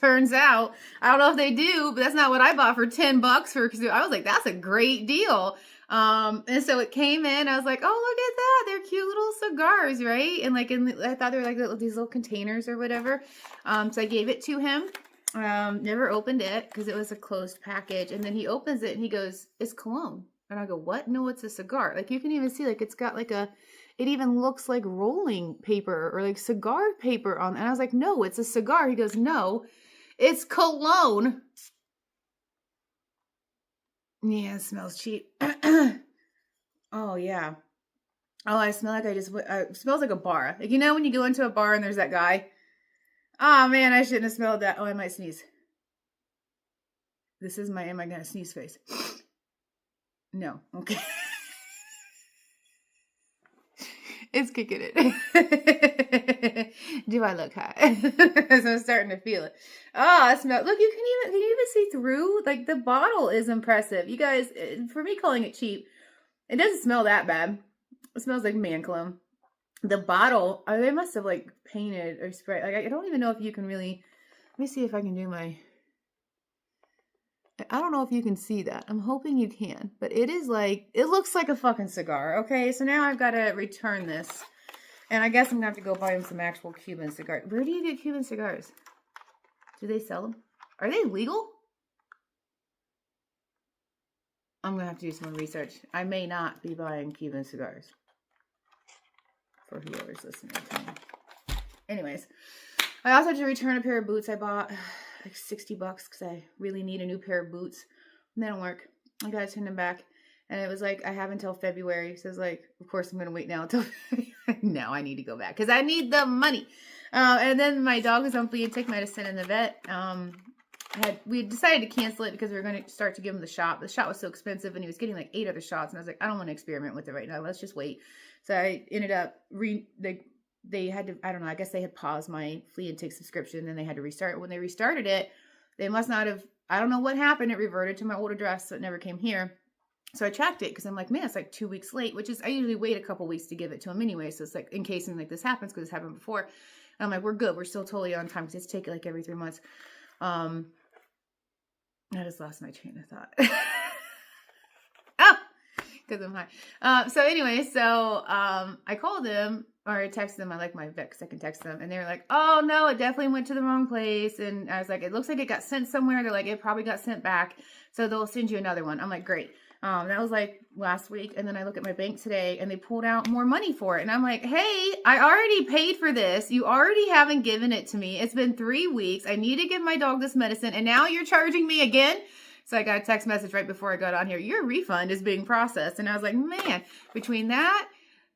Turns out, I don't know if they do, but that's not what I bought for $10 for. I was like, that's a great deal. And so it came in. I was like, oh, look at that! They're cute little cigars, right? And like, I thought they were like these little containers or whatever. So I gave it to him. Never opened it because it was a closed package. And then he opens it and he goes, "It's cologne." And I go, "What? No, it's a cigar." Like you can even see, like it's got like it even looks like rolling paper or like cigar paper on. And I was like, "No, it's a cigar." He goes, "No, it's cologne." Yeah, it smells cheap. Oh yeah. Oh, I smell like it smells like a bar. Like, when you go into a bar and there's that guy. Oh man, I shouldn't have smelled that. Oh, I might sneeze. This is am I gonna sneeze face? No. Okay. It's kicking it. Do I look hot? So I'm starting to feel it. Oh, it smells. Look, can you even see through? Like, the bottle is impressive. You guys, for me calling it cheap, it doesn't smell that bad. It smells like man cologne. The bottle, they must have like painted or sprayed. Like, I don't even know if you can really. Let me see if I can do my. I don't know if you can see that. I'm hoping you can, but it is like, it looks like a fucking cigar. Okay, so now I've got to return this. And I guess I'm going to have to go buy him some actual Cuban cigars. Where do you get Cuban cigars? Do they sell them? Are they legal? I'm going to have to do some more research. I may not be buying Cuban cigars. For whoever's listening to me. Anyways, I also had to return a pair of boots I bought. Like $60 because I really need a new pair of boots. And they don't work. I got to send them back. And it was like, I have until February. So it's like, of course I'm going to wait now until February. No, I need to go back because I need the money. And then my dog was on flea and tick medicine in the vet. We decided to cancel it because we were going to start to give him the shot. The shot was so expensive and he was getting like 8 other shots. And I was like, I don't want to experiment with it right now. Let's just wait. So I ended up, they had to, I don't know, I guess they had paused my flea and tick subscription and they had to restart. When they restarted it, they must not have, I don't know what happened. It reverted to my old address, so it never came here. So I tracked it because I'm like, man, it's like 2 weeks late, which is, I usually wait a couple weeks to give it to them anyway. So it's like, in case something like this happens, because it's happened before. And I'm like, we're good. We're still totally on time because it's taken like every 3 months. I just lost my train of thought. Oh, because I'm high. So anyway, I called them or I texted them. I like my vet because I can text them. And they were like, oh no, it definitely went to the wrong place. And I was like, it looks like it got sent somewhere. They're like, it probably got sent back. So they'll send you another one. I'm like, great. That was like last week. And then I look at my bank today and they pulled out more money for it. And I'm like, hey, I already paid for this. You already haven't given it to me. It's been 3 weeks. I need to give my dog this medicine. And now you're charging me again. So I got a text message right before I got on here. Your refund is being processed. And I was like, man, between that,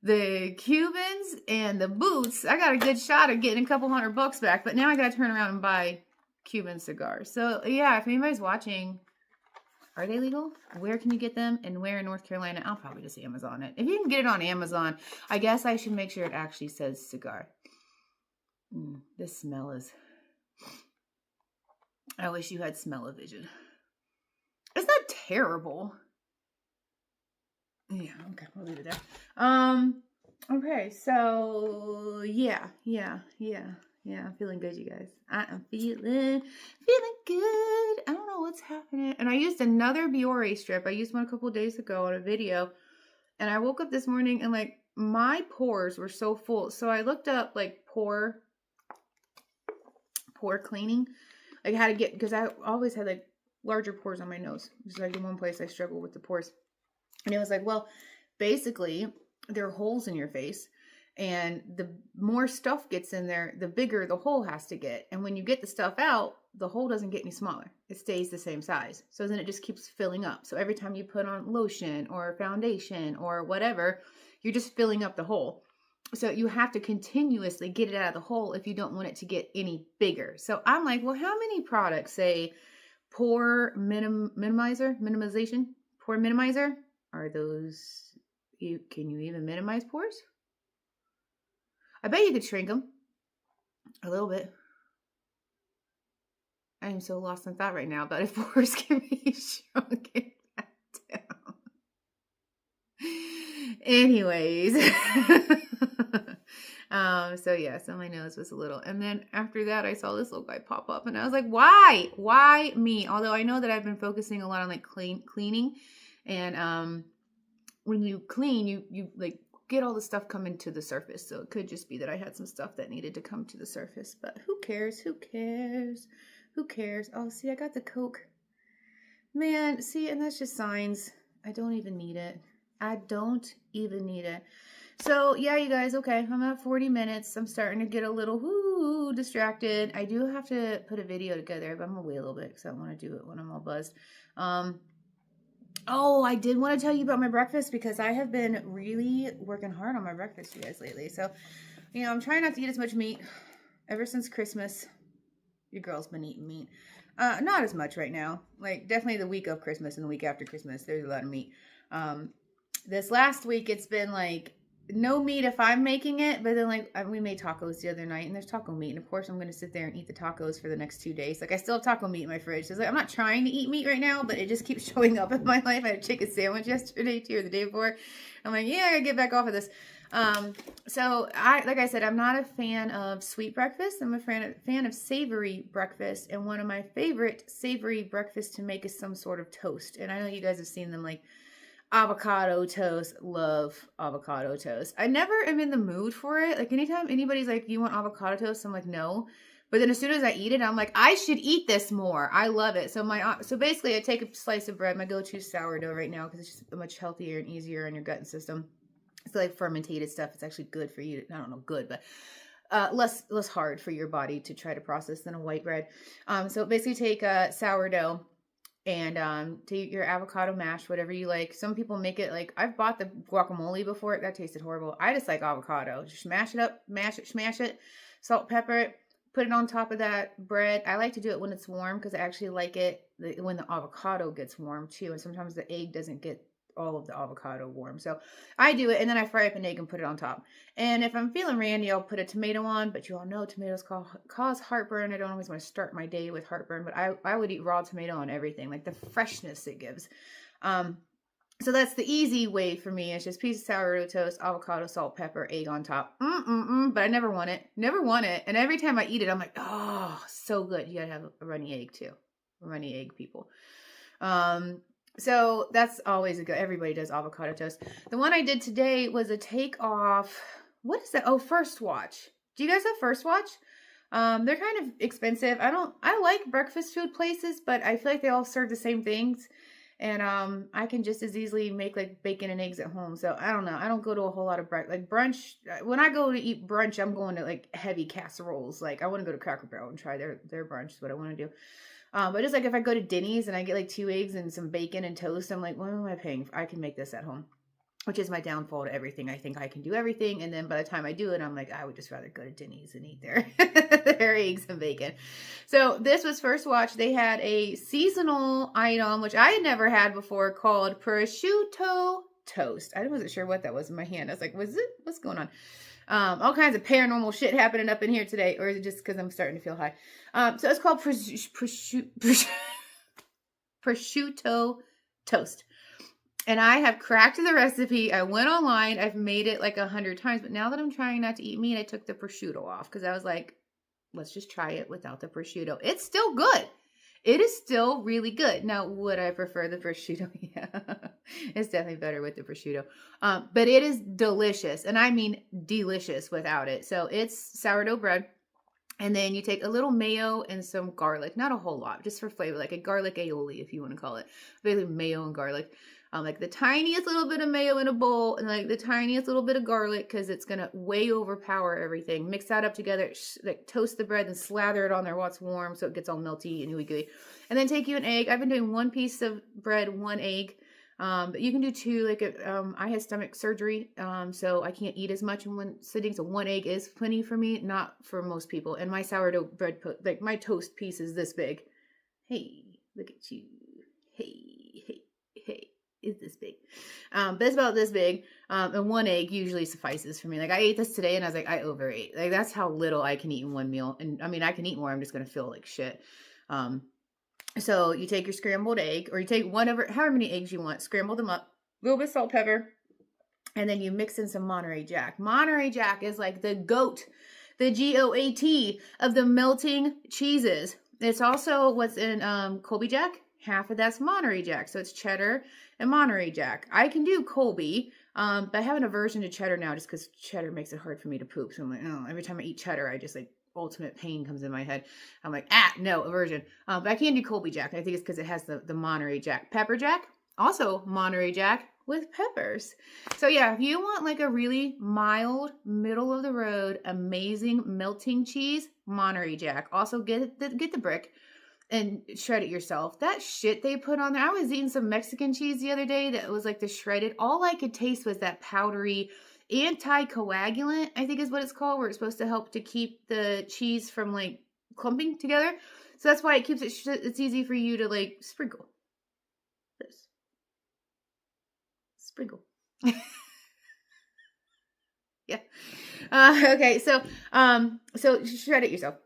the Cubans and the boots, I got a good shot at getting a couple $100 back. But now I got to turn around and buy Cuban cigars. So yeah, if anybody's watching, are they legal? Where can you get them? And where in North Carolina? I'll probably just Amazon it. If you can get it on Amazon, I guess I should make sure it actually says cigar. This smell is... I wish you had smell-o-vision. It's not terrible. Yeah, okay, we'll leave it there. Okay, so yeah, I'm feeling good, you guys. I am feeling good. I don't know what's happening. And I used another Biore strip. I used one a couple of days ago on a video. And I woke up this morning and like my pores were so full. So I looked up like pore cleaning. Like how to get, because I always had like larger pores on my nose. Which is like the one place I struggle with the pores. And it was like, well, basically there are holes in your face. And the more stuff gets in there, the bigger the hole has to get. And when you get the stuff out, the hole doesn't get any smaller. It stays the same size. So then it just keeps filling up. So every time you put on lotion or foundation or whatever, you're just filling up the hole. So you have to continuously get it out of the hole if you don't want it to get any bigger. So I'm like, well, how many products say pore minimization? Pore minimizer? Are those, can you even minimize pores? I bet you could shrink them a little bit. I am so lost in thought right now about if pores can be shrunken back down. Anyways. So yeah, so my nose was a little, and then after that I saw this little guy pop up and I was like, why me? Although I know that I've been focusing a lot on like cleaning and, when you clean, you like get all the stuff coming to the surface. So it could just be that I had some stuff that needed to come to the surface, but who cares? Oh, see, I got the Coke, man. See, and that's just signs. I don't even need it. So yeah, you guys, okay, I'm at 40 minutes. I'm starting to get a little distracted. I do have to put a video together, but I'm gonna wait a little bit because I want to do it when I'm all buzzed. Oh, I did want to tell you about my breakfast because I have been really working hard on my breakfast, you guys, lately. So, you know, I'm trying not to eat as much meat. Ever since Christmas, your girl's been eating meat. Not as much right now. Like, definitely the week of Christmas and the week after Christmas, there's a lot of meat. This last week, it's been like no meat if I'm making it, but then like we made tacos the other night and there's taco meat. And of course I'm going to sit there and eat the tacos for the next 2 days. Like I still have taco meat in my fridge. So it's like, I'm not trying to eat meat right now, but it just keeps showing up in my life. I had a chicken sandwich yesterday too, or the day before. I'm like, yeah, I gotta get back off of this. So like I said, I'm not a fan of sweet breakfast. I'm a fan of savory breakfast. And one of my favorite savory breakfasts to make is some sort of toast. And I know you guys have seen them, like avocado toast. Love avocado toast. I never am in the mood for it. Like anytime anybody's like, you want avocado toast? I'm like, no. But then as soon as I eat it, I'm like, I should eat this more. I love it. So basically I take a slice of bread. My go-to sourdough right now, because it's just much healthier and easier on your gut and system. It's like fermented stuff. It's actually good for you. I don't know, good, but less hard for your body to try to process than a white bread. So basically take a sourdough and take your avocado mash, whatever you like. Some people make it like, I've bought the guacamole before. That tasted horrible. I just like avocado. Just mash it up, smash it, salt, pepper it, put it on top of that bread. I like to do it when it's warm because I actually like it when the avocado gets warm too. And sometimes the egg doesn't get all of the avocado warm. So I do it and then I fry up an egg and put it on top. And if I'm feeling randy, I'll put a tomato on, but you all know tomatoes cause heartburn. I don't always want to start my day with heartburn, but I would eat raw tomato on everything, like the freshness it gives. So that's the easy way for me. It's just piece of sourdough toast, avocado, salt, pepper, egg on top. But I never want it. And every time I eat it, I'm like, oh, so good. You gotta have a runny egg too. Runny egg, people. So that's always a good, everybody does avocado toast. The one I did today was a takeoff. What is that? Oh, First Watch. Do you guys have First Watch? They're kind of expensive. I like breakfast food places, but I feel like they all serve the same things. And I can just as easily make like bacon and eggs at home. So I don't know. I don't go to a whole lot of brunch. When I go to eat brunch, I'm going to like heavy casseroles. Like I want to go to Cracker Barrel and try their brunch is what I want to do. But just like if I go to Denny's and I get like 2 eggs and some bacon and toast, I'm like, what am I paying for? I can make this at home, which is my downfall to everything. I think I can do everything. And then by the time I do it, I'm like, I would just rather go to Denny's and eat their eggs and bacon. So this was First Watch. They had a seasonal item, which I had never had before, called prosciutto toast. I wasn't sure what that was in my hand. I was like, what's going on? All kinds of paranormal shit happening up in here today, or is it just because I'm starting to feel high? So it's called prosciutto toast. And I have cracked the recipe. I went online. I've made it like 100 times, but now that I'm trying not to eat meat, I took the prosciutto off because I was like, let's just try it without the prosciutto. It's still good. It is still really good. Now, would I prefer the prosciutto? Yeah, it's definitely better with the prosciutto. But it is delicious. And I mean delicious without it. So it's sourdough bread. And then you take a little mayo and some garlic. Not a whole lot, just for flavor. Like a garlic aioli, if you want to call it. Basically mayo and garlic. Like the tiniest little bit of mayo in a bowl and like the tiniest little bit of garlic because it's going to way overpower everything. Mix that up together, like toast the bread and slather it on there while it's warm so it gets all melty and ooey gooey. And then take you an egg. I've been doing 1 piece of bread, 1 egg. But you can do 2. Like I had stomach surgery, so I can't eat as much in one sitting. So 1 egg is plenty for me, not for most people. And my sourdough bread, like my toast piece is this big. Hey, look at you. Hey. Is this big. But it's about this big. And 1 egg usually suffices for me. Like I ate this today and I was like, I overate. Like that's how little I can eat in 1 meal. And I mean, I can eat more. I'm just going to feel like shit. So you take your scrambled egg, or you take however many eggs you want, scramble them up, a little bit of salt, pepper, and then you mix in some Monterey Jack. Monterey Jack is like the GOAT, the GOAT of the melting cheeses. It's also what's in Colby Jack. Half of that's Monterey Jack. So it's cheddar and Monterey Jack. I can do Colby, but I have an aversion to cheddar now just because cheddar makes it hard for me to poop. So I'm like, oh, every time I eat cheddar, I just like ultimate pain comes in my head. I'm like, no, aversion. But I can do Colby Jack. I think it's because it has the Monterey Jack. Pepper Jack, also Monterey Jack with peppers. So yeah, if you want like a really mild, middle of the road, amazing melting cheese, Monterey Jack. Also get the brick and shred it yourself. That shit they put on there. I was eating some Mexican cheese the other day that was like the shredded. All I could taste was that powdery anticoagulant, I think is what it's called, where it's supposed to help to keep the cheese from like clumping together. So that's why it keeps it, it's easy for you to like sprinkle this. Sprinkle. Okay, so shred it yourself.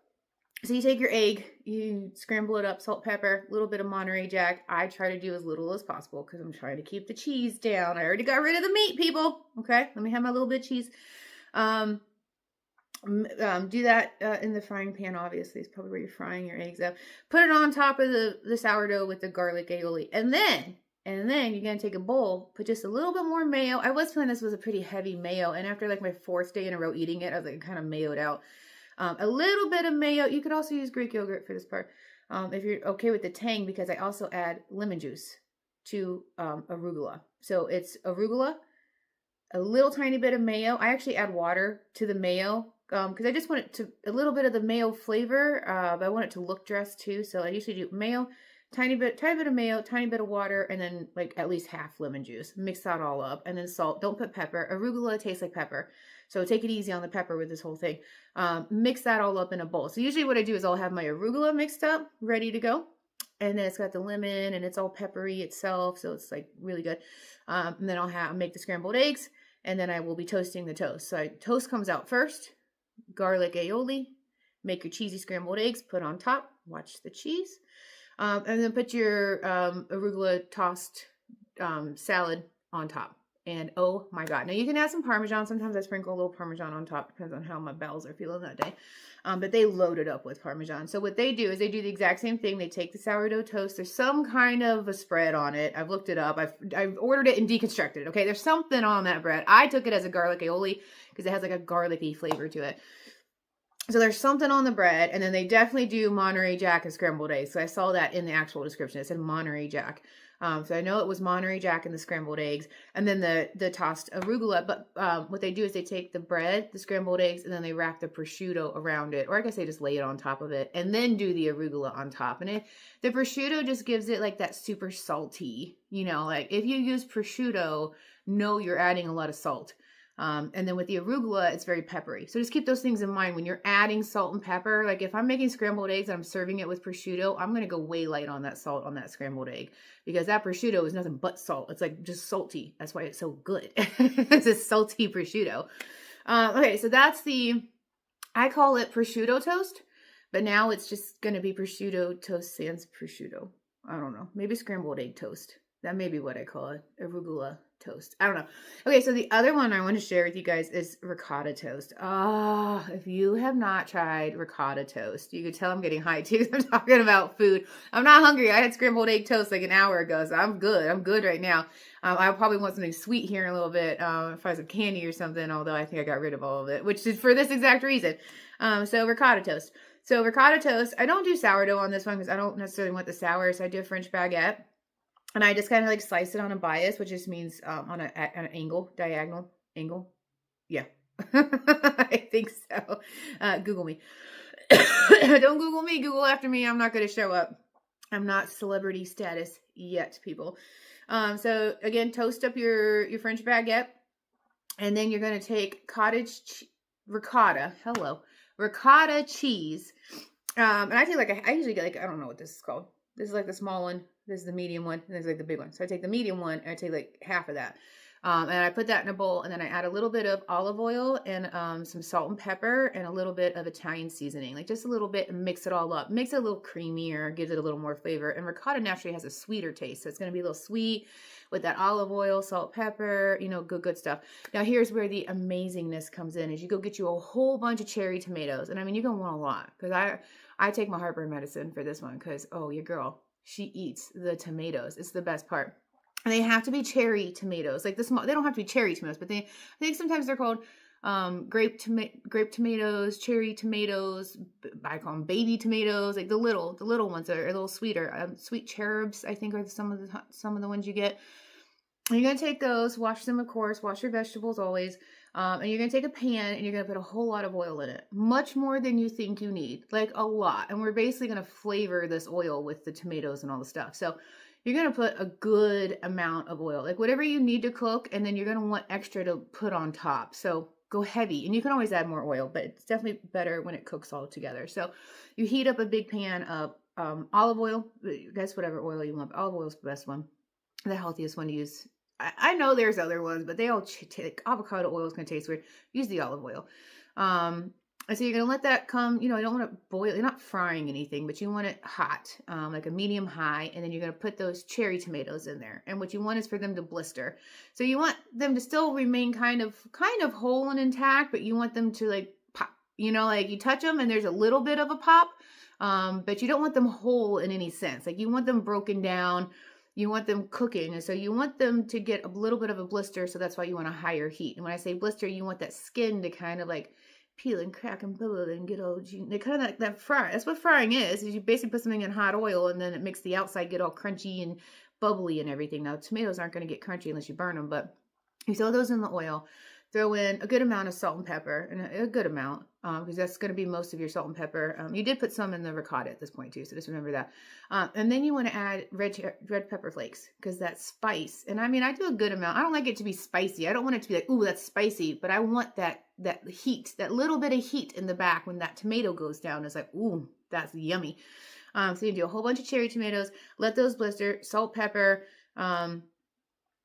So you take your egg, you scramble it up, salt, pepper, a little bit of Monterey Jack. I try to do as little as possible because I'm trying to keep the cheese down. I already got rid of the meat, people. Okay, let me have my little bit of cheese. Do that in the frying pan, obviously. It's probably where you're frying your eggs up. Put it on top of the sourdough with the garlic aioli. And then you're going to take a bowl, put just a little bit more mayo. I was feeling this was a pretty heavy mayo. And after like my 4th day in a row eating it, I was like kind of mayoed out. A little bit of mayo. You could also use Greek yogurt for this part. If you're okay with the tang, because I also add lemon juice to arugula. So it's arugula, a little tiny bit of mayo. I actually add water to the mayo because I just want it to a little bit of the mayo flavor, but I want it to look dressed too. So I usually do mayo, tiny bit of mayo, tiny bit of water, and then like at least half lemon juice. Mix that all up, and then salt. Don't put pepper. Arugula tastes like pepper, so take it easy on the pepper with this whole thing. Mix that all up in a bowl. So usually what I do is I'll have my arugula mixed up, ready to go. And then it's got the lemon and it's all peppery itself. So it's like really good. And then I'll make the scrambled eggs, and then I will be toasting the toast. So toast comes out first, garlic aioli, make your cheesy scrambled eggs, put on top, watch the cheese. And then put your arugula tossed salad on top. And oh my God. Now you can add some Parmesan. Sometimes I sprinkle a little Parmesan on top. Depends on how my bowels are feeling that day. But they load it up with Parmesan. So what they do is they do the exact same thing. They take the sourdough toast. There's some kind of a spread on it. I've looked it up. I've ordered it and deconstructed it. Okay, there's something on that bread. I took it as a garlic aioli because it has like a garlicky flavor to it. So there's something on the bread, and then they definitely do Monterey Jack and scrambled eggs. So I saw that in the actual description. It said Monterey Jack. So I know it was Monterey Jack and the scrambled eggs, and then the tossed arugula. But what they do is they take the bread, the scrambled eggs, and then they wrap the prosciutto around it. Or I guess they just lay it on top of it, and then do the arugula on top. And the prosciutto just gives it like that super salty, like if you use prosciutto, know you're adding a lot of salt. And then with the arugula, it's very peppery. So just keep those things in mind when you're adding salt and pepper. Like if I'm making scrambled eggs and I'm serving it with prosciutto, I'm going to go way light on that salt on that scrambled egg because that prosciutto is nothing but salt. It's like just salty. That's why it's so good. It's a salty prosciutto. Okay, so that's I call it prosciutto toast, but now it's just going to be prosciutto toast sans prosciutto. I don't know. Maybe scrambled egg toast. That may be what I call it. Arugula toast. I don't know. Okay, so the other one I want to share with you guys is ricotta toast. If you have not tried ricotta toast, you can tell I'm getting high too because I'm talking about food. I'm not hungry. I had scrambled egg toast like an hour ago, so I'm good. I'm good right now. I'll probably want something sweet here in a little bit if I have some candy or something, although I think I got rid of all of it, which is for this exact reason. So ricotta toast. So ricotta toast, I don't do sourdough on this one because I don't necessarily want the sour, so I do a French baguette. And I just kind of like slice it on a bias, which just means on an angle, diagonal angle. Yeah, I think so. Google me. Don't Google me. Google after me. I'm not going to show up. I'm not celebrity status yet, people. So again, toast up your French baguette. And then you're going to take ricotta cheese. And I take I usually get I don't know what this is called. This is like the small one. This is the medium one, and this is like the big one. So I take the medium one, and I take like half of that. And I put that in a bowl, and then I add a little bit of olive oil and some salt and pepper and a little bit of Italian seasoning. Like just a little bit, and mix it all up. Makes it a little creamier, gives it a little more flavor. And ricotta naturally has a sweeter taste, so it's going to be a little sweet with that olive oil, salt, pepper, good stuff. Now here's where the amazingness comes in, is you go get you a whole bunch of cherry tomatoes. And I mean, you're going to want a lot, because I take my heartburn medicine for this one, because, your girl, she eats the tomatoes. It's the best part. And they have to be cherry tomatoes, like the small. They don't have to be cherry tomatoes, but I think sometimes they're called grape tomatoes, cherry tomatoes. I call them baby tomatoes, like the little ones that are a little sweeter. Sweet cherubs, I think, are some of the ones you get. And you're gonna take those, wash them, of course. Wash your vegetables always. And you're going to take a pan and you're going to put a whole lot of oil in it. Much more than you think you need. Like a lot. And we're basically going to flavor this oil with the tomatoes and all the stuff. So you're going to put a good amount of oil. Like whatever you need to cook. And then you're going to want extra to put on top. So go heavy. And you can always add more oil. But it's definitely better when it cooks all together. So you heat up a big pan of olive oil. Guess whatever oil you want. Olive oil is the best one. The healthiest one to use. I know there's other ones, but they all take avocado oil is going to taste weird. Use the olive oil. And so you're going to let that come, you don't want to boil. You're not frying anything, but you want it hot, like a medium high. And then you're going to put those cherry tomatoes in there. And what you want is for them to blister. So you want them to still remain kind of whole and intact, but you want them to like pop, like you touch them and there's a little bit of a pop. But you don't want them whole in any sense. Like you want them broken down. You want them cooking. And so you want them to get a little bit of a blister. So that's why you want a higher heat. And when I say blister, you want that skin to kind of like peel and crack and bubble and get all, they kind of like that fry. That's what frying is you basically put something in hot oil and then it makes the outside get all crunchy and bubbly and everything. Now, tomatoes aren't going to get crunchy unless you burn them, but you throw those in the oil. Throw in a good amount of salt and pepper, and a good amount, because that's going to be most of your salt and pepper. You did put some in the ricotta at this point too, so just remember that. And then you want to add red pepper flakes, because that spice, and I mean, I do a good amount. I don't like it to be spicy. I don't want it to be like, ooh, that's spicy, but I want that heat, that little bit of heat in the back when that tomato goes down. It's like, ooh, that's yummy. So you do a whole bunch of cherry tomatoes, let those blister, salt, pepper,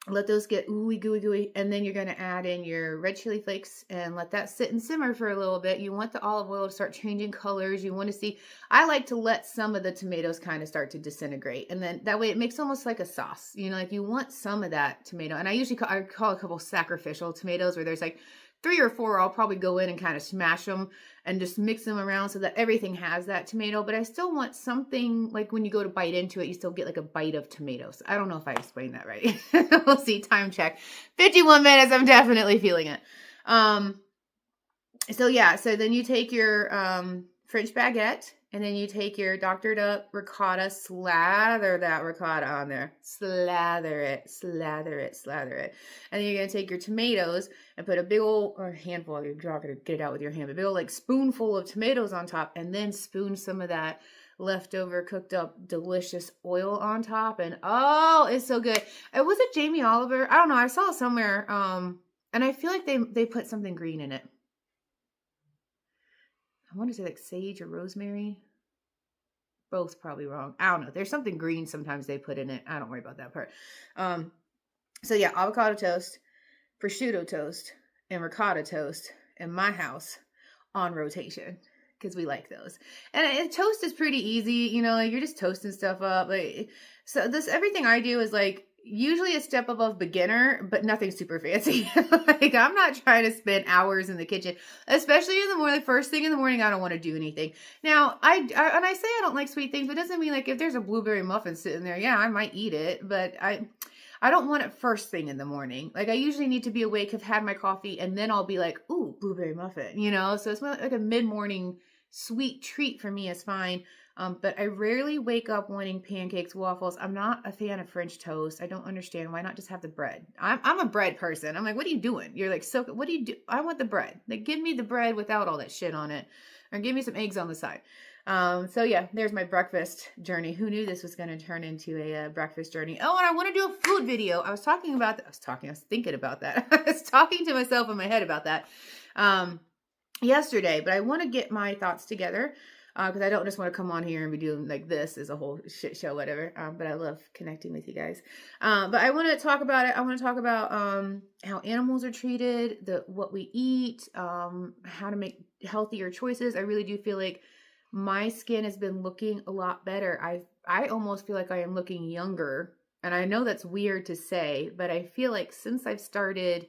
let those get ooey gooey, and then you're going to add in your red chili flakes and let that sit and simmer for a little bit. You want the olive oil to start changing colors. You want to see, I like to let some of the tomatoes kind of start to disintegrate, and then that way it makes almost like a sauce. Like you want some of that tomato, and I call a couple sacrificial tomatoes where there's like 3 or 4. I'll probably go in and kind of smash them and just mix them around so that everything has that tomato. But I still want something like when you go to bite into it, you still get like a bite of tomatoes. I don't know if I explained that right. We'll see. Time check. 51 minutes. I'm definitely feeling it. So yeah. So then you take your French baguette. And then you take your doctored up ricotta, slather that ricotta on there. Slather it. And then you're going to take your tomatoes and put a big old, or handful, you're not going to get it out with your hand, a big old like spoonful of tomatoes on top, and then spoon some of that leftover cooked up delicious oil on top. And oh, it's so good. Was it Jamie Oliver? I don't know. I saw it somewhere. And I feel like they put something green in it. I want to say like sage or rosemary. Both probably wrong. I don't know. There's something green sometimes they put in it. I don't worry about that part. So yeah, avocado toast, prosciutto toast, and ricotta toast in my house on rotation because we like those. And toast is pretty easy. Like you're just toasting stuff up. So everything I do is like usually a step above beginner, but nothing super fancy. Like I'm not trying to spend hours in the kitchen, especially in the morning. First thing in the morning, I don't want to do anything. Now, I say I don't like sweet things, but it doesn't mean like if there's a blueberry muffin sitting there, yeah, I might eat it, but I don't want it first thing in the morning. Like I usually need to be awake, have had my coffee, and then I'll be like, ooh, blueberry muffin, So it's like a mid-morning sweet treat for me is fine. But I rarely wake up wanting pancakes, waffles. I'm not a fan of French toast. I don't understand. Why not just have the bread? I'm a bread person. I'm like, what are you doing? You're like, so what do you do? I want the bread. Like, give me the bread without all that shit on it. Or give me some eggs on the side. So yeah, there's my breakfast journey. Who knew this was going to turn into a breakfast journey? Oh, and I want to do a food video. I was thinking about that. I was talking to myself in my head about that yesterday, but I want to get my thoughts together. Because I don't just want to come on here and be doing like this as a whole shit show, whatever. But I love connecting with you guys. But I want to talk about it. I want to talk about how animals are treated, what we eat, how to make healthier choices. I really do feel like my skin has been looking a lot better. I almost feel like I am looking younger. And I know that's weird to say, but I feel like since I've started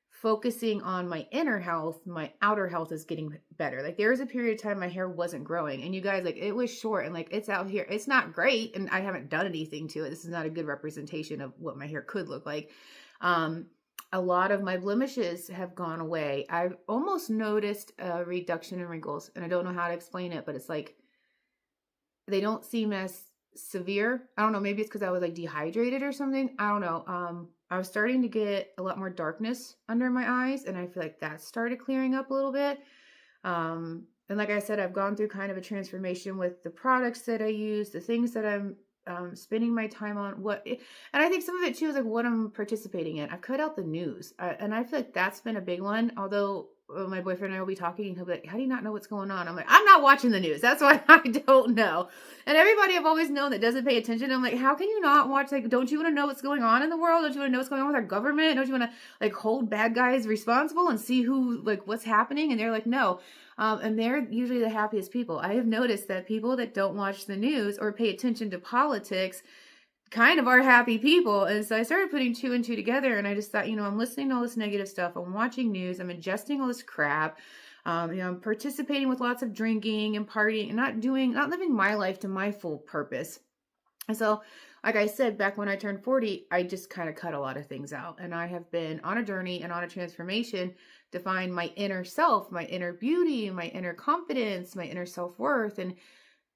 focusing on my inner health, my outer health is getting better. Like there was a period of time my hair wasn't growing, and you guys, like it was short and like it's out here. It's not great, and I haven't done anything to it. This is not a good representation of what my hair could look like. A lot of my blemishes have gone away. I've almost noticed a reduction in wrinkles, and I don't know how to explain it, but it's like they don't seem as severe. I don't know. Maybe it's because I was like dehydrated or something. I don't know. I was starting to get a lot more darkness under my eyes, and I feel like that started clearing up a little bit. And like I said, I've gone through kind of a transformation with the products that I use, the things that I'm spending my time on, and I think some of it too is like what I'm participating in. I've cut out the news, and I feel like that's been a big one. Although my boyfriend and I will be talking and he'll be like, how do you not know what's going on? I'm like, I'm not watching the news. That's why I don't know. And everybody I've always known that doesn't pay attention, I'm like, how can you not watch? Like, don't you want to know what's going on in the world? Don't you want to know what's going on with our government? Don't you want to like hold bad guys responsible and see who, like, what's happening? And they're like, no. And they're usually the happiest people. I have noticed that people that don't watch the news or pay attention to politics kind of are happy people. And so I started putting two and two together, and I just thought, I'm listening to all this negative stuff. I'm watching news. I'm ingesting all this crap. I'm participating with lots of drinking and partying and not living my life to my full purpose. And so, like I said, back when I turned 40, I just kind of cut a lot of things out. And I have been on a journey and on a transformation to find my inner self, my inner beauty, my inner confidence, my inner self-worth. And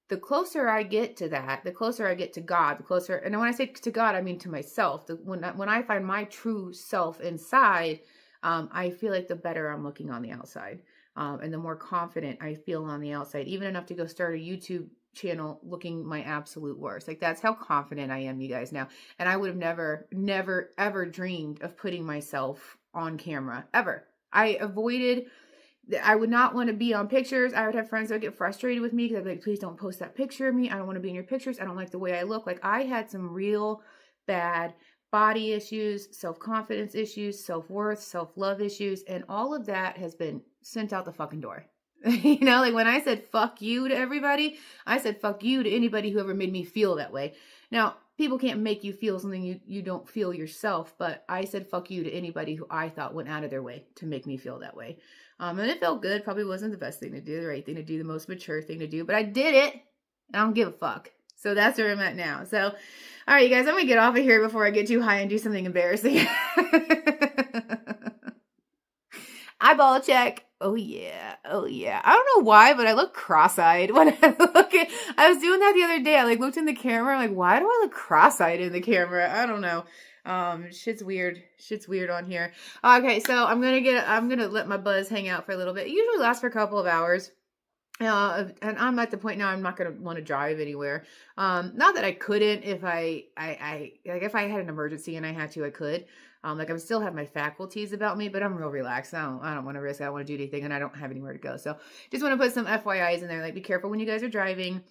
the closer I get to that, the closer I get to God, and when I say to God, I mean to myself. When I find my true self inside, I feel like the better I'm looking on the outside. And the more confident I feel on the outside, even enough to go start a YouTube channel looking my absolute worst. Like, that's how confident I am, you guys, now. And I would have never, ever dreamed of putting myself on camera, ever. I would not want to be on pictures. I would have friends that would get frustrated with me because I'd be like, please don't post that picture of me. I don't want to be in your pictures. I don't like the way I look. Like, I had some real bad body issues, self-confidence issues, self-worth, self-love issues, and all of that has been sent out the fucking door. Like when I said fuck you to everybody, I said fuck you to anybody who ever made me feel that way. Now, people can't make you feel something you don't feel yourself, but I said fuck you to anybody who I thought went out of their way to make me feel that way. And it felt good. Probably wasn't the best thing to do, the right thing to do, the most mature thing to do, but I did it. I don't give a fuck. So that's where I'm at now. So, all right, you guys, I'm going to get off of here before I get too high and do something embarrassing. Eyeball check. Oh yeah. I don't know why, but I look cross-eyed when I was doing that the other day. I looked in the camera. I'm like, why do I look cross-eyed in the camera? I don't know. Shit's weird on here. Okay, so I'm gonna let my buzz hang out for a little bit. It usually lasts for a couple of hours. And I'm at the point now I'm not going to want to drive anywhere. Not that I couldn't, if if I had an emergency and I had to, I could. I still have my faculties about me, but I'm real relaxed. I don't want to risk. I don't want to do anything, and I don't have anywhere to go. So just want to put some FYIs in there. Be careful when you guys are driving.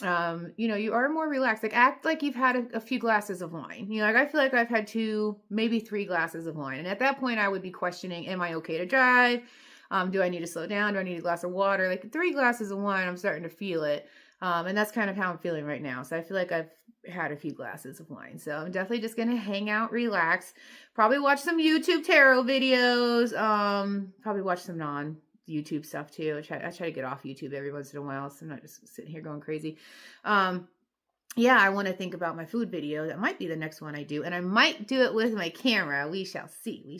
You are more relaxed. Act like you've had a few glasses of wine. I feel like I've had 2, maybe 3 glasses of wine. And at that point I would be questioning, am I okay to drive? Do I need to slow down? Do I need a glass of water? 3 glasses of wine, I'm starting to feel it. And that's kind of how I'm feeling right now. So I feel like I've had a few glasses of wine. So I'm definitely just going to hang out, relax, probably watch some YouTube tarot videos, probably watch some non-YouTube stuff too. I try to get off YouTube every once in a while, so I'm not just sitting here going crazy. Yeah, I want to think about my food video. That might be the next one I do. And I might do it with my camera. We shall see.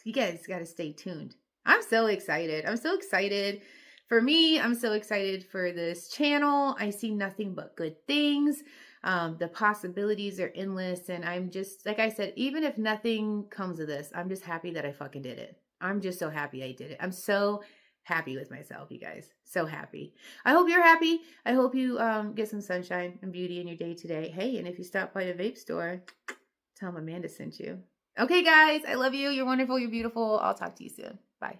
You guys got to stay tuned. I'm so excited. For me, I'm so excited for this channel. I see nothing but good things. The possibilities are endless. And I'm just, like I said, even if nothing comes of this, I'm just happy that I fucking did it. I'm just so happy I did it. I'm so happy with myself, you guys. So happy. I hope you're happy. I hope you get some sunshine and beauty in your day today. Hey, and if you stop by the vape store, tell them Amanda sent you. Okay, guys, I love you. You're wonderful. You're beautiful. I'll talk to you soon. Bye.